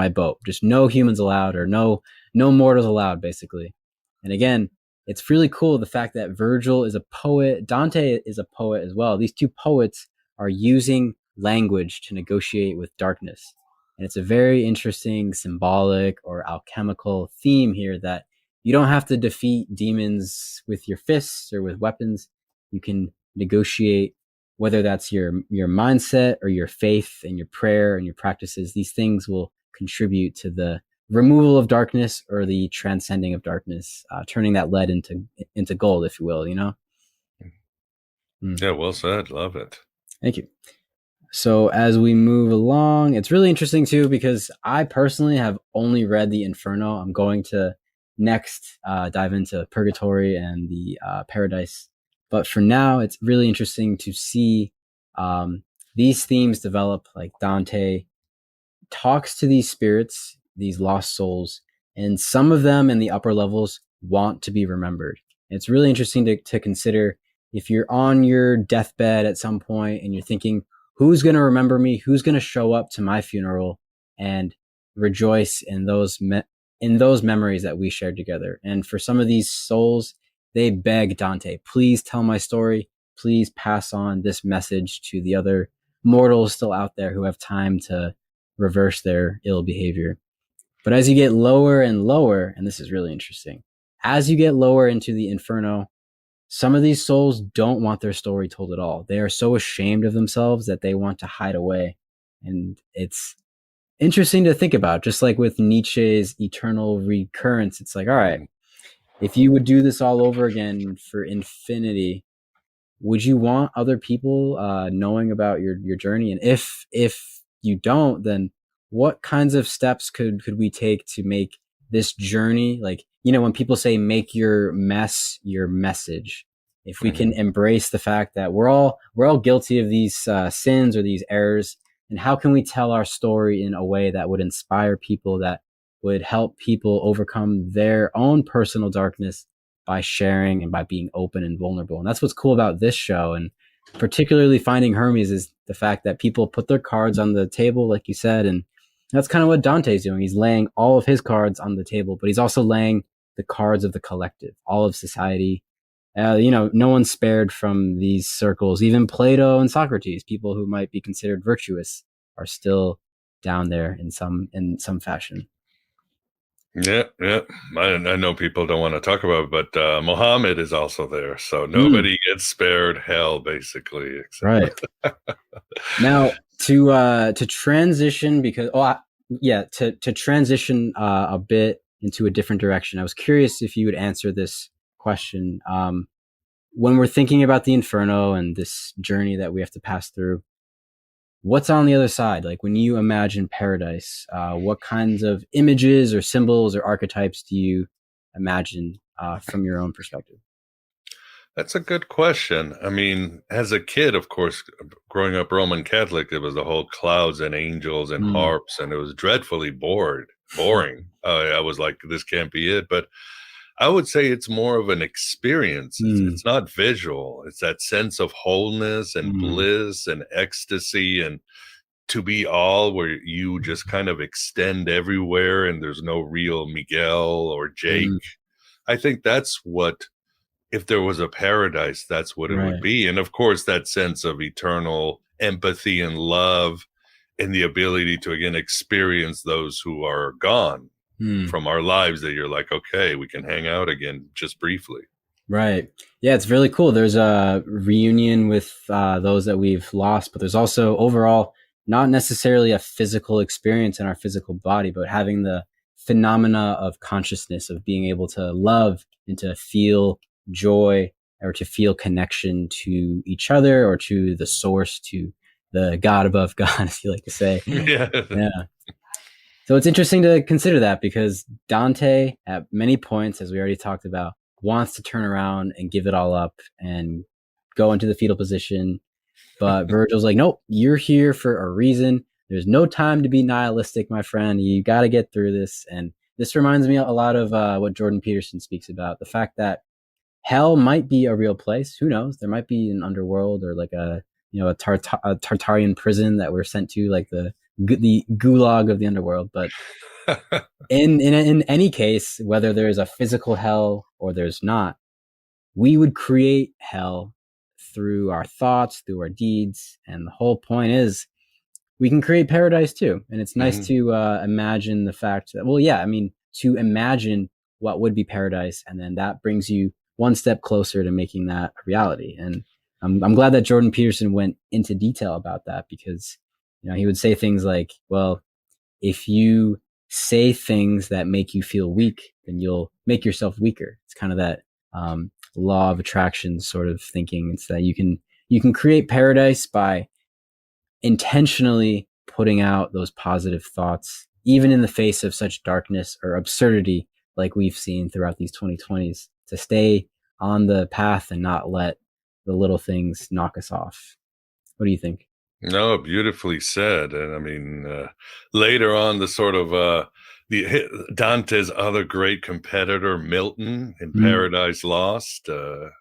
boat. Just no humans allowed, or no mortals allowed," basically. And again, it's really cool, the fact that Virgil is a poet, Dante is a poet as well. These two poets are using language to negotiate with darkness. And it's a very interesting symbolic or alchemical theme here, that you don't have to defeat demons with your fists or with weapons. You can negotiate, whether that's your mindset or your faith and your prayer and your practices. These things will contribute to the removal of darkness or the transcending of darkness, turning that lead into gold, if you will. Yeah, well said. Love it. Thank you. So as we move along, it's really interesting too, because I personally have only read the Inferno. I'm going to next dive into Purgatory and the Paradise. But for now, it's really interesting to see these themes develop. Like, Dante talks to these spirits, these lost souls, and some of them in the upper levels want to be remembered. It's really interesting to consider, if you're on your deathbed at some point and you're thinking, who's going to remember me? Who's going to show up to my funeral and rejoice in those memories that we shared together? And for some of these souls, they beg Dante, please tell my story. Please pass on this message to the other mortals still out there who have time to reverse their ill behavior. But as you get lower and lower, and this is really interesting, as you get lower into the Inferno, some of these souls don't want their story told at all. They are so ashamed of themselves that they want to hide away. And it's interesting to think about, just like with Nietzsche's eternal recurrence. It's like, all right, if you would do this all over again for infinity, would you want other people knowing about your journey? And if you don't, then what kinds of steps could we take to make this journey, like, when people say make your mess your message, if we can embrace the fact that we're all guilty of these sins or these errors, and how can we tell our story in a way that would inspire people, that would help people overcome their own personal darkness by sharing and by being open and vulnerable? And that's what's cool about this show, and particularly Finding Hermes, is the fact that people put their cards on the table, like you said, and that's kind of what Dante's doing. He's laying all of his cards on the table, but he's also laying the cards of the collective, all of society. No one's spared from these circles. Even Plato and Socrates, people who might be considered virtuous, are still down there in some fashion. Yeah. I know people don't want to talk about it, but Muhammad is also there, so nobody gets spared hell, basically. Right. Now, to transition, because to transition a bit into a different direction. I was curious if you would answer this question. When we're thinking about the Inferno and this journey that we have to pass through, what's on the other side? Like when you imagine paradise, what kinds of images or symbols or archetypes do you imagine from your own perspective? That's a good question. I mean, as a kid, of course, growing up Roman Catholic, it was the whole clouds and angels and harps, and it was dreadfully boring. I was like, this can't be it. But I would say it's more of an experience. It's not visual. It's that sense of wholeness and bliss and ecstasy, and to be all where you just kind of extend everywhere and there's no real Miguel or Jake. I think that's what, if there was a paradise, that's what it would be. And of course, that sense of eternal empathy and love and the ability to, again, experience those who are gone from our lives, that you're like, okay, we can hang out again just briefly. Right. Yeah, it's really cool. There's a reunion with those that we've lost, but there's also overall not necessarily a physical experience in our physical body, but having the phenomena of consciousness, of being able to love and to feel joy or to feel connection to each other or to the source, to the God above God, as you like to say. Yeah. So it's interesting to consider that, because Dante, at many points, as we already talked about, wants to turn around and give it all up and go into the fetal position. But Virgil's like, nope, you're here for a reason. There's no time to be nihilistic, my friend. You got to get through this. And this reminds me a lot of what Jordan Peterson speaks about, the fact that hell might be a real place. Who knows? There might be an underworld, or like a Tartarian prison that we're sent to, like the gulag of the underworld. But in any case, whether there's a physical hell or there's not, we would create hell through our thoughts, through our deeds. And the whole point is we can create paradise too. And it's nice to imagine the fact that, well, yeah, I mean, to imagine what would be paradise, and then that brings you one step closer to making that a reality. And I'm glad that Jordan Peterson went into detail about that, because, you know, he would say things like, well, if you say things that make you feel weak, then you'll make yourself weaker. It's kind of that law of attraction sort of thinking. It's that you can create paradise by intentionally putting out those positive thoughts, even in the face of such darkness or absurdity like we've seen throughout these 2020s, to stay on the path and not let the little things knock us off. What do you think? No, beautifully said. And I mean, later on, the sort of Dante's other great competitor, Milton, in Paradise Lost,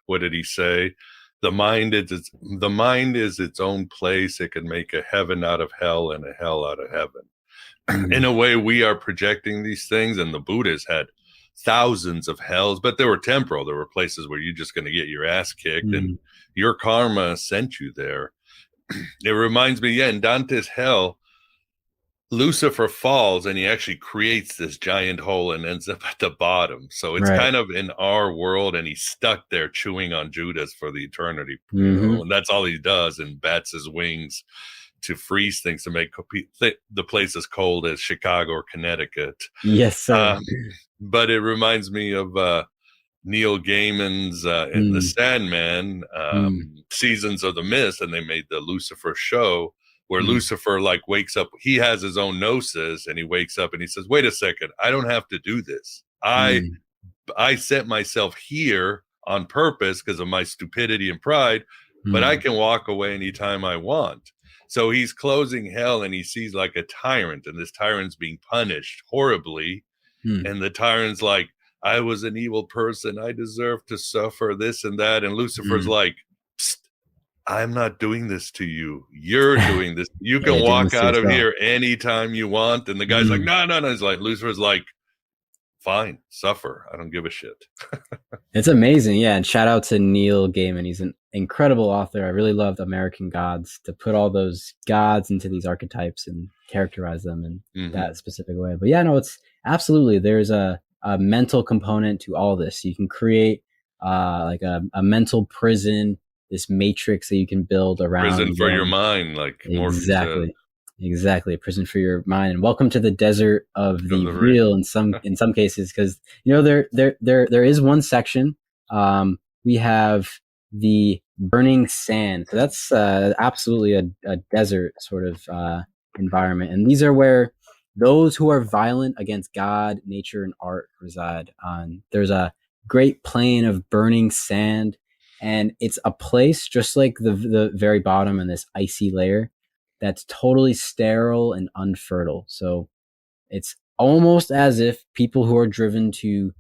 what did he say? The mind is its own place. It can make a heaven out of hell and a hell out of heaven. In a way, we are projecting these things, and the Buddhists had thousands of hells, but they were temporal. There were places where you're just going to get your ass kicked, and your karma sent you there. It reminds me, in Dante's hell, Lucifer falls and he actually creates this giant hole and ends up at the bottom. So it's kind of in our world, and he's stuck there chewing on Judas for the eternity. You know? And that's all he does, and bats his wings to freeze things, to make the place as cold as Chicago or Connecticut. Yes, sir. But it reminds me of Neil Gaiman's in The Sandman, Seasons of the Mist, and they made the Lucifer show, where Lucifer like wakes up. He has his own gnosis, and he wakes up and he says, wait a second, I don't have to do this. I set myself here on purpose because of my stupidity and pride, but I can walk away anytime I want. So he's closing hell, and he sees like a tyrant, and this tyrant's being punished horribly. And the tyrant's like, I was an evil person. I deserve to suffer this and that. And Lucifer's like, psst, I'm not doing this to you. You're doing this. You can walk out of here anytime you want. And the guy's like, no. He's like, Lucifer's like, fine, suffer. I don't give a shit. It's amazing. Yeah. And shout out to Neil Gaiman. He's an incredible author. I really loved American Gods, to put all those gods into these archetypes and characterize them in that specific way. But yeah, no, it's absolutely, there's a mental component to all this. You can create like a mental prison, this matrix that you can build around. Prison for your mind, like exactly. Exactly, a prison for your mind. And welcome to the desert of Of the the real real. in some cases, because there is one section. We have the burning sand. So that's absolutely a desert sort of environment. And these are where those who are violent against God, nature, and art reside. There's a great plain of burning sand, and it's a place just like the very bottom in this icy layer that's totally sterile and unfertile. So it's almost as if people who are driven to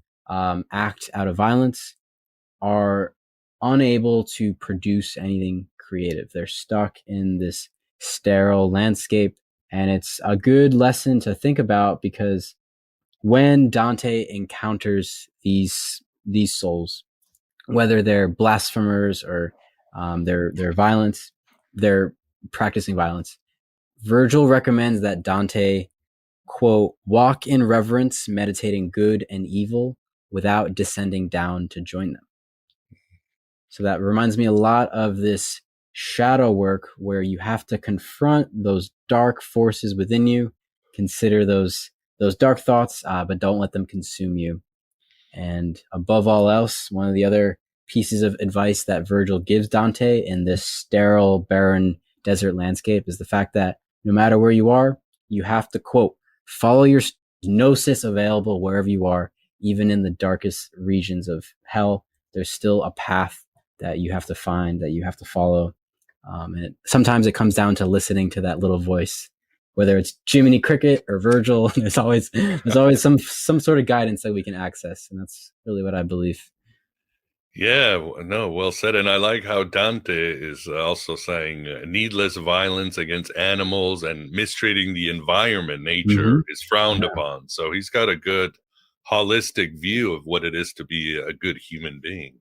act out of violence are unable to produce anything creative. They're stuck in this sterile landscape. And it's a good lesson to think about, because when Dante encounters these souls, whether they're blasphemers or they're violence, they're practicing violence, Virgil recommends that Dante, quote, walk in reverence, meditating good and evil without descending down to join them. So that reminds me a lot of this shadow work where you have to confront those dark forces within you, consider those dark thoughts, but don't let them consume you. And above all else, one of the other pieces of advice that Virgil gives Dante in this sterile, barren desert landscape is the fact that no matter where you are, you have to, quote, follow your gnosis available wherever you are, even in the darkest regions of hell. There's still a path that you have to find, that you have to follow. Sometimes it comes down to listening to that little voice, whether it's Jiminy Cricket or Virgil. There's always some sort of guidance that we can access, and that's really what I believe. Yeah, no, well said. And I like how Dante is also saying needless violence against animals and mistreating the environment, nature, Mm-hmm. is frowned Yeah. upon. So he's got a good holistic view of what it is to be a good human being.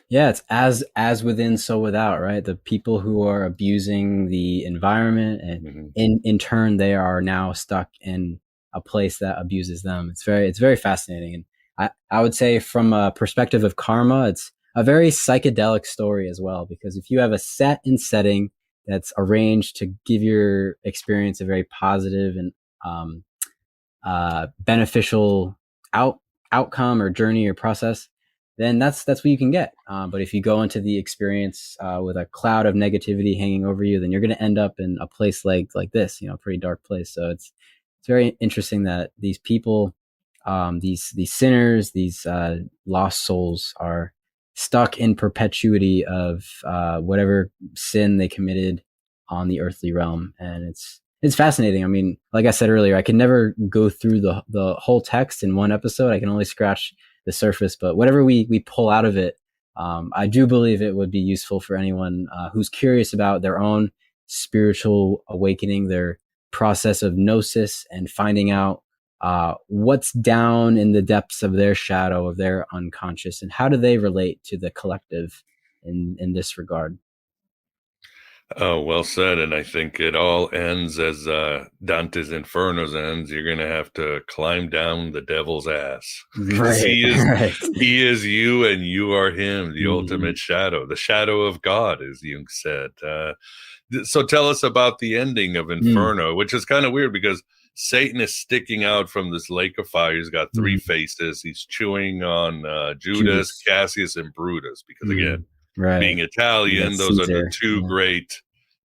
Yeah, it's as within, so without, right? The people who are abusing the environment, and Mhm. in turn, they are now stuck in a place that abuses them. It's very fascinating, and I would say from a perspective of karma, it's a very psychedelic story as well, because if you have a set and setting that's arranged to give your experience a very positive and um, beneficial out outcome or journey or process, then that's what you can get. But if you go into the experience with a cloud of negativity hanging over you, then you're going to end up in a place like this, a pretty dark place. So it's very interesting that these people, these sinners, these lost souls, are stuck in perpetuity of whatever sin they committed on the earthly realm, and it's fascinating. I mean, like I said earlier, I can never go through the whole text in one episode. I can only scratch the surface, but whatever we pull out of it, I do believe it would be useful for anyone who's curious about their own spiritual awakening, their process of gnosis, and finding out what's down in the depths of their shadow, of their unconscious, and how do they relate to the collective in this regard. Oh, well said. And I think it all ends as Dante's Inferno's ends. You're going to have to climb down the devil's ass because Right, right. he is you and you are him, the Mhm. ultimate shadow, the shadow of God, as Jung said. So tell us about the ending of Mm. Inferno, which is kind of weird because Satan is sticking out from this lake of fire. He's got three Mm. faces. He's chewing on Judas, Judas. Cassius, and Brutus because, again, Mm. Right. being You got Italian, those are the Caesar. Yeah.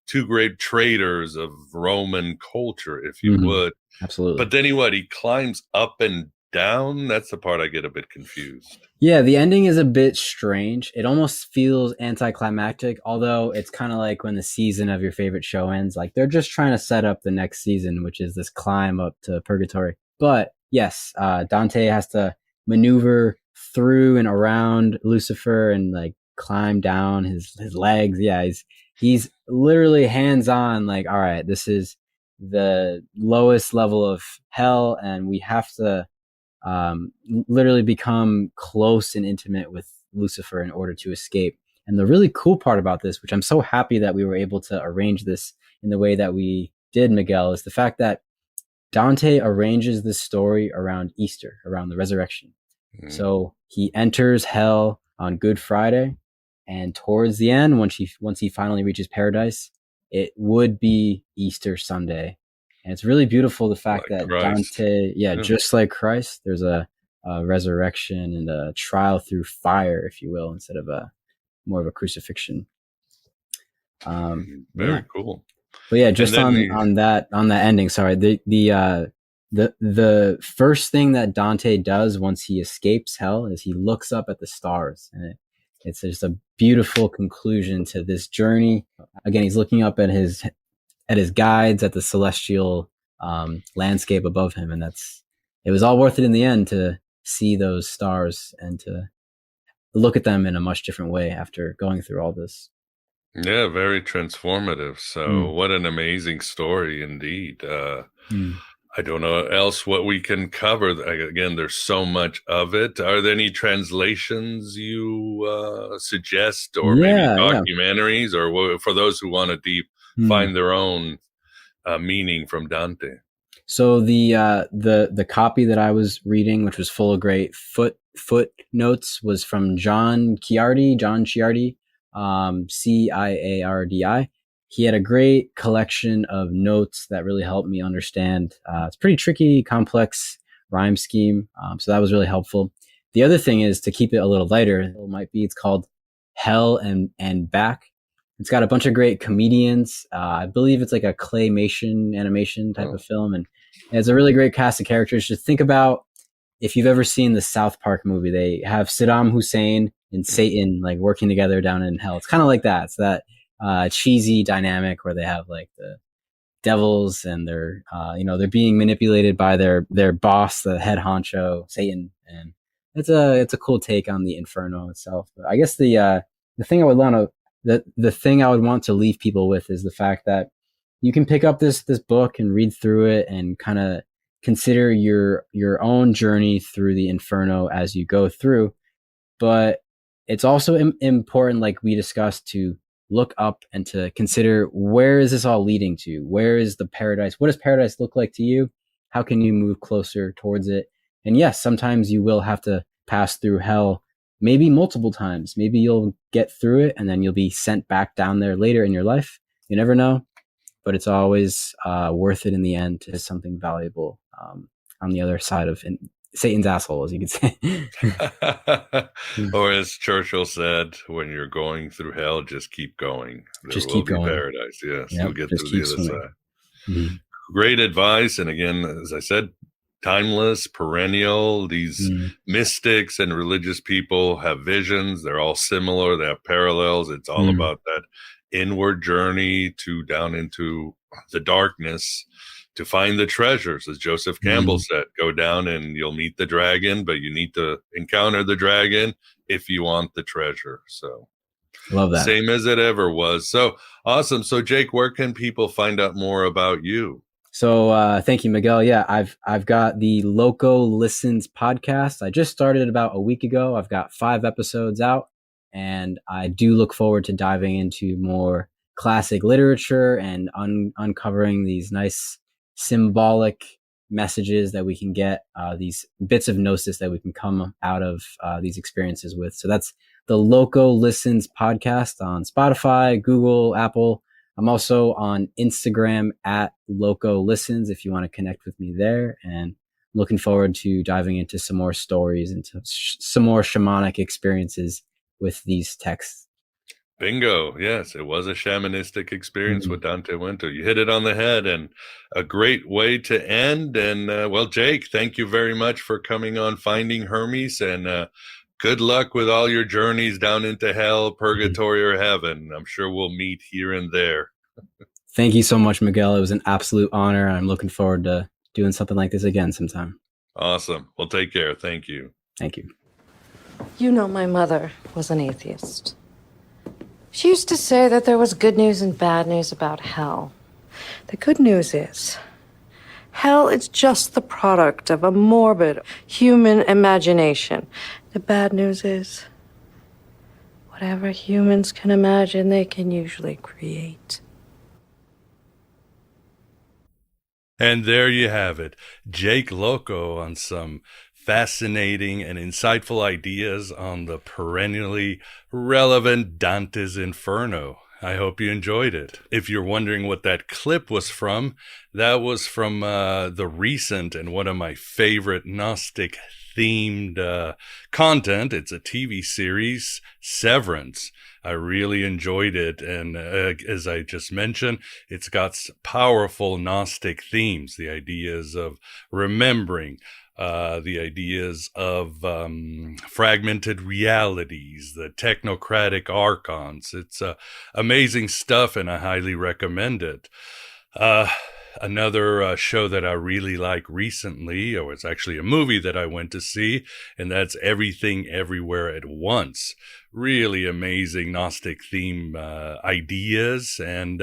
two great traders of Roman culture, if you Hmm. would. Absolutely. But then he climbs up and down. That's the part I get a bit confused. Yeah, the ending is a bit strange. It almost feels anticlimactic, although it's kind of like when the season of your favorite show ends. Like they're just trying to set up the next season, which is this climb up to purgatory. But yes, Dante has to maneuver through and around Lucifer and like climb down his legs. Yeah, he's literally hands on. Like, all right, this is the lowest level of hell, and we have to literally become close and intimate with Lucifer in order to escape. And the really cool part about this, which I'm so happy that we were able to arrange this in the way that we did, Miguel, is the fact that Dante arranges this story around Easter, around the resurrection. Mm. So he enters hell on Good Friday, and towards the end, once he finally reaches paradise, it would be Easter Sunday. And it's really beautiful, the fact Like that Christ. Dante, Yeah. just like Christ, there's a resurrection and a trial through fire, if you will, instead of more of a crucifixion. Very cool. But yeah, And just then on that ending. Sorry, the first thing that Dante does once he escapes hell is he looks up at the stars, and it's just a beautiful conclusion to this journey. Again, he's looking up at his guides, at the celestial landscape above him, and it was all worth it in the end to see those stars and to look at them in a much different way after going through all this. yeah, very transformative. So what an amazing story indeed. I don't know else what we can cover. Again, there's so much of it. Are there any translations you suggest, or maybe documentaries, or for those who want to find their own meaning from Dante? So the copy that I was reading, which was full of great footnotes, was from John Ciardi, Ciardi. He had a great collection of notes that really helped me understand. It's pretty tricky, complex rhyme scheme. So that was really helpful. The other thing is, to keep it a little lighter, it's called Hell and Back. It's got a bunch of great comedians. I believe it's like a claymation animation type of film. And it's a really great cast of characters. Just think about, if you've ever seen the South Park movie, they have Saddam Hussein and Satan like working together down in hell. It's kind of like that. It's that cheesy dynamic where they have like the devils and they're being manipulated by their boss, the head honcho, Satan. And it's a cool take on the Inferno itself. But I guess the thing I would want to leave people with is the fact that you can pick up this book and read through it and kind of consider your own journey through the Inferno as you go through. But it's also important, like we discussed, to look up and to consider, where is this all leading to? Where is the paradise? What does paradise look like to you? How can you move closer towards it? And yes, sometimes you will have to pass through hell, maybe multiple times. Maybe you'll get through it and then you'll be sent back down there later in your life. You never know, but it's always worth it in the end to something valuable on the other side of Satan's asshole, as you could say. Or as Churchill said, when you're going through hell, just keep going. There will be paradise. Yes, you'll get through the other side. Mm-hmm. Great advice. And again, as I said, timeless, perennial. These mystics and religious people have visions. They're all similar. They have parallels. It's all about that inward journey down into the darkness to find the treasures. As Joseph Campbell said, go down and you'll meet the dragon, but you need to encounter the dragon if you want the treasure. So love that. Same as it ever was. So awesome. So Jake, where can people find out more about you? So thank you, Miguel. Yeah, I've got the Loco Listens podcast. I just started about a week ago. I've got 5 episodes out, and I do look forward to diving into more classic literature and uncovering these nice symbolic messages that we can get, these bits of gnosis that we can come out of these experiences with. So that's the Loco Listens podcast on Spotify, Google, Apple. I'm also on Instagram at Loco Listens if you want to connect with me there. And looking forward to diving into some more stories and some more shamanic experiences with these texts. Bingo. Yes, it was a shamanistic experience what Dante went to. You hit it on the head, and a great way to end. And well, Jake, thank you very much for coming on Finding Hermes, and good luck with all your journeys down into hell, purgatory, or heaven. I'm sure we'll meet here and there. Thank you so much, Miguel. It was an absolute honor. I'm looking forward to doing something like this again sometime. Awesome. Well, take care. Thank you. Thank you. You know, my mother was an atheist. She used to say that there was good news and bad news about hell. The good news is, hell is just the product of a morbid human imagination. The bad news is, whatever humans can imagine, they can usually create. And there you have it. Jake Loco on some fascinating and insightful ideas on the perennially relevant Dante's Inferno. I hope you enjoyed it. If you're wondering what that clip was from, that was from the recent and one of my favorite Gnostic themed content. It's a TV series, Severance. I really enjoyed it. And as I just mentioned, it's got powerful Gnostic themes, the ideas of remembering, the ideas of fragmented realities, the technocratic archons. It's amazing stuff, and I highly recommend it. Another show that I really like recently, or it's actually a movie that I went to see, and that's Everything Everywhere at Once. Really amazing Gnostic theme ideas, and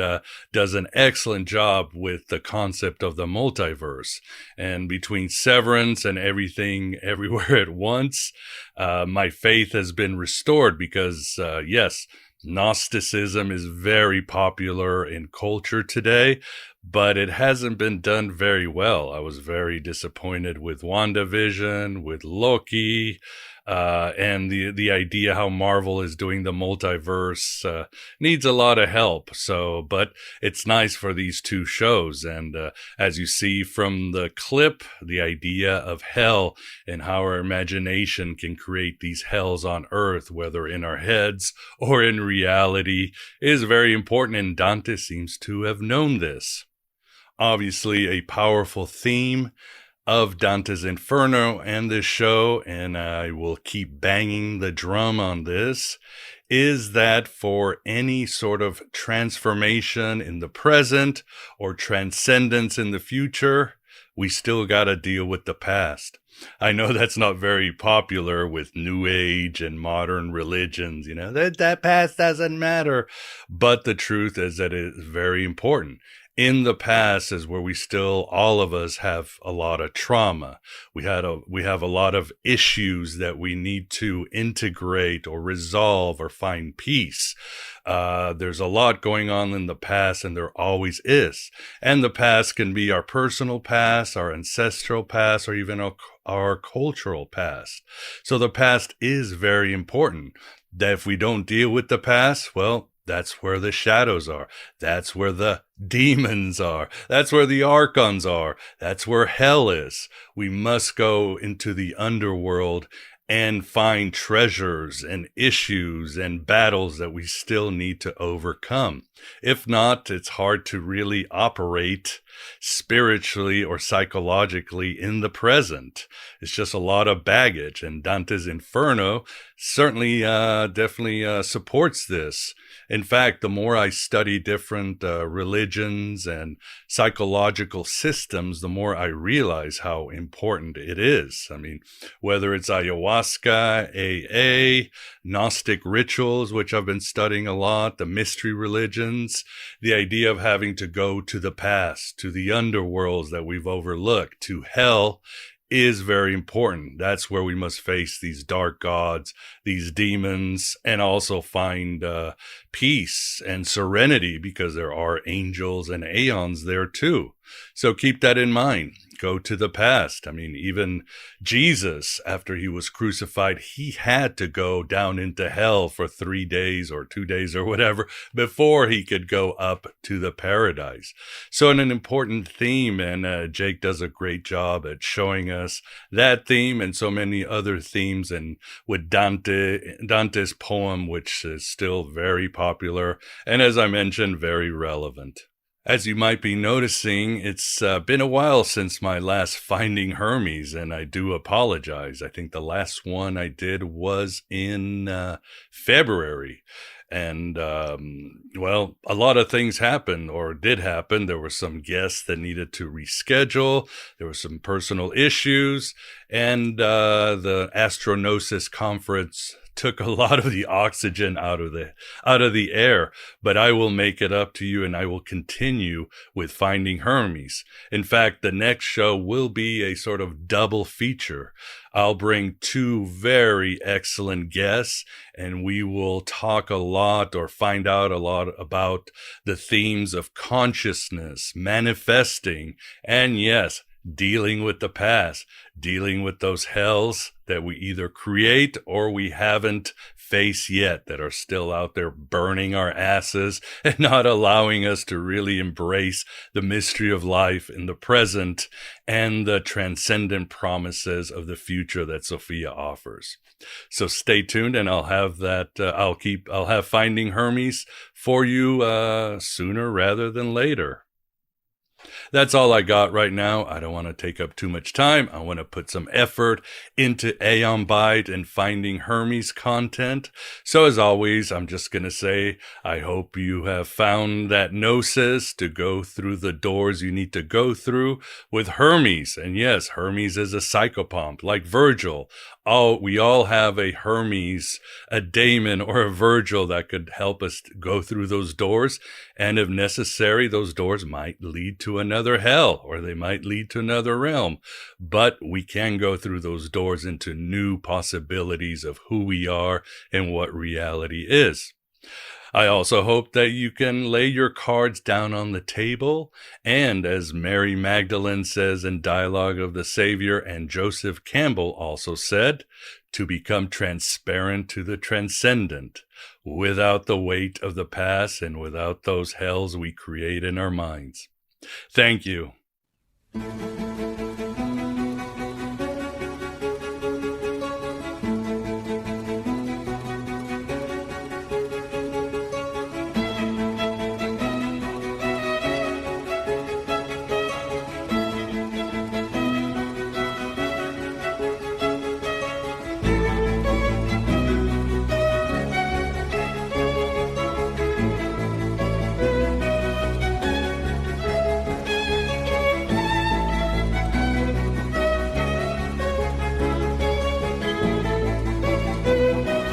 does an excellent job with the concept of the multiverse. And between Severance and Everything Everywhere at Once, my faith has been restored because, yes, Gnosticism is very popular in culture today, but it hasn't been done very well. I was very disappointed with WandaVision, with Loki, and the idea how Marvel is doing the multiverse needs a lot of help. So, but it's nice for these two shows. And as you see from the clip, the idea of hell and how our imagination can create these hells on earth, whether in our heads or in reality, is very important. And Dante seems to have known this. Obviously, a powerful theme of Dante's Inferno and this show, and I will keep banging the drum on this, is that for any sort of transformation in the present or transcendence in the future, we still got to deal with the past. I know that's not very popular with New Age and modern religions, you know, that past doesn't matter. But the truth is that it is very important. In the past is where we still, all of us have a lot of trauma. We have a lot of issues that we need to integrate or resolve or find peace. There's a lot going on in the past, and there always is. And the past can be our personal past, our ancestral past, or even our cultural past. So the past is very important. That if we don't deal with the past, well, that's where the shadows are. That's where the demons are. That's where the archons are. That's where hell is. We must go into the underworld and find treasures and issues and battles that we still need to overcome. If not, it's hard to really operate spiritually or psychologically in the present. It's just a lot of baggage, and Dante's Inferno certainly definitely supports this. In fact, the more I study different religions and psychological systems, the more I realize how important it is. I mean, whether it's ayahuasca, AA, Gnostic rituals, which I've been studying a lot, the mystery religions, the idea of having to go to the past, to the underworlds that we've overlooked, to hell, is very important. That's where we must face these dark gods, these demons, and also find peace and serenity, because there are angels and aeons there too. So keep that in mind. Go to the past. I mean, even Jesus, after he was crucified, he had to go down into hell for 3 days or 2 days or whatever before he could go up to the paradise. So an important theme, and Jake does a great job at showing us that theme and so many other themes, and with Dante's poem, which is still very popular and, as I mentioned, very relevant. As you might be noticing, it's been a while since my last Finding Hermes, and I do apologize. I think the last one I did was in February. And, well, a lot of things happened or did happen. There were some guests that needed to reschedule. There were some personal issues, and the Astronosis conference took a lot of the oxygen out of the air. But I will make it up to you, and I will continue with Finding Hermes. In fact, the next show will be a sort of double feature. I'll bring 2 very excellent guests, and we will talk a lot or find out a lot about the themes of consciousness, manifesting, and yes, dealing with the past, dealing with those hells that we either create or we haven't faced yet, that are still out there burning our asses and not allowing us to really embrace the mystery of life in the present and the transcendent promises of the future that Sophia offers. So stay tuned, and I'll have that. I'll have Finding Hermes for you sooner rather than later. That's all I got right now. I don't want to take up too much time. I want to put some effort into Aeon Byte and Finding Hermes content. So as always, I'm just going to say, I hope you have found that gnosis to go through the doors you need to go through with Hermes. And yes, Hermes is a psychopomp like Virgil. We all have a Hermes, a Damon, or a Virgil that could help us go through those doors. And if necessary, those doors might lead to another hell, or they might lead to another realm. But we can go through those doors into new possibilities of who we are and what reality is. I also hope that you can lay your cards down on the table, and as Mary Magdalene says in Dialogue of the Savior, and Joseph Campbell also said, to become transparent to the transcendent, without the weight of the past and without those hells we create in our minds. Thank you.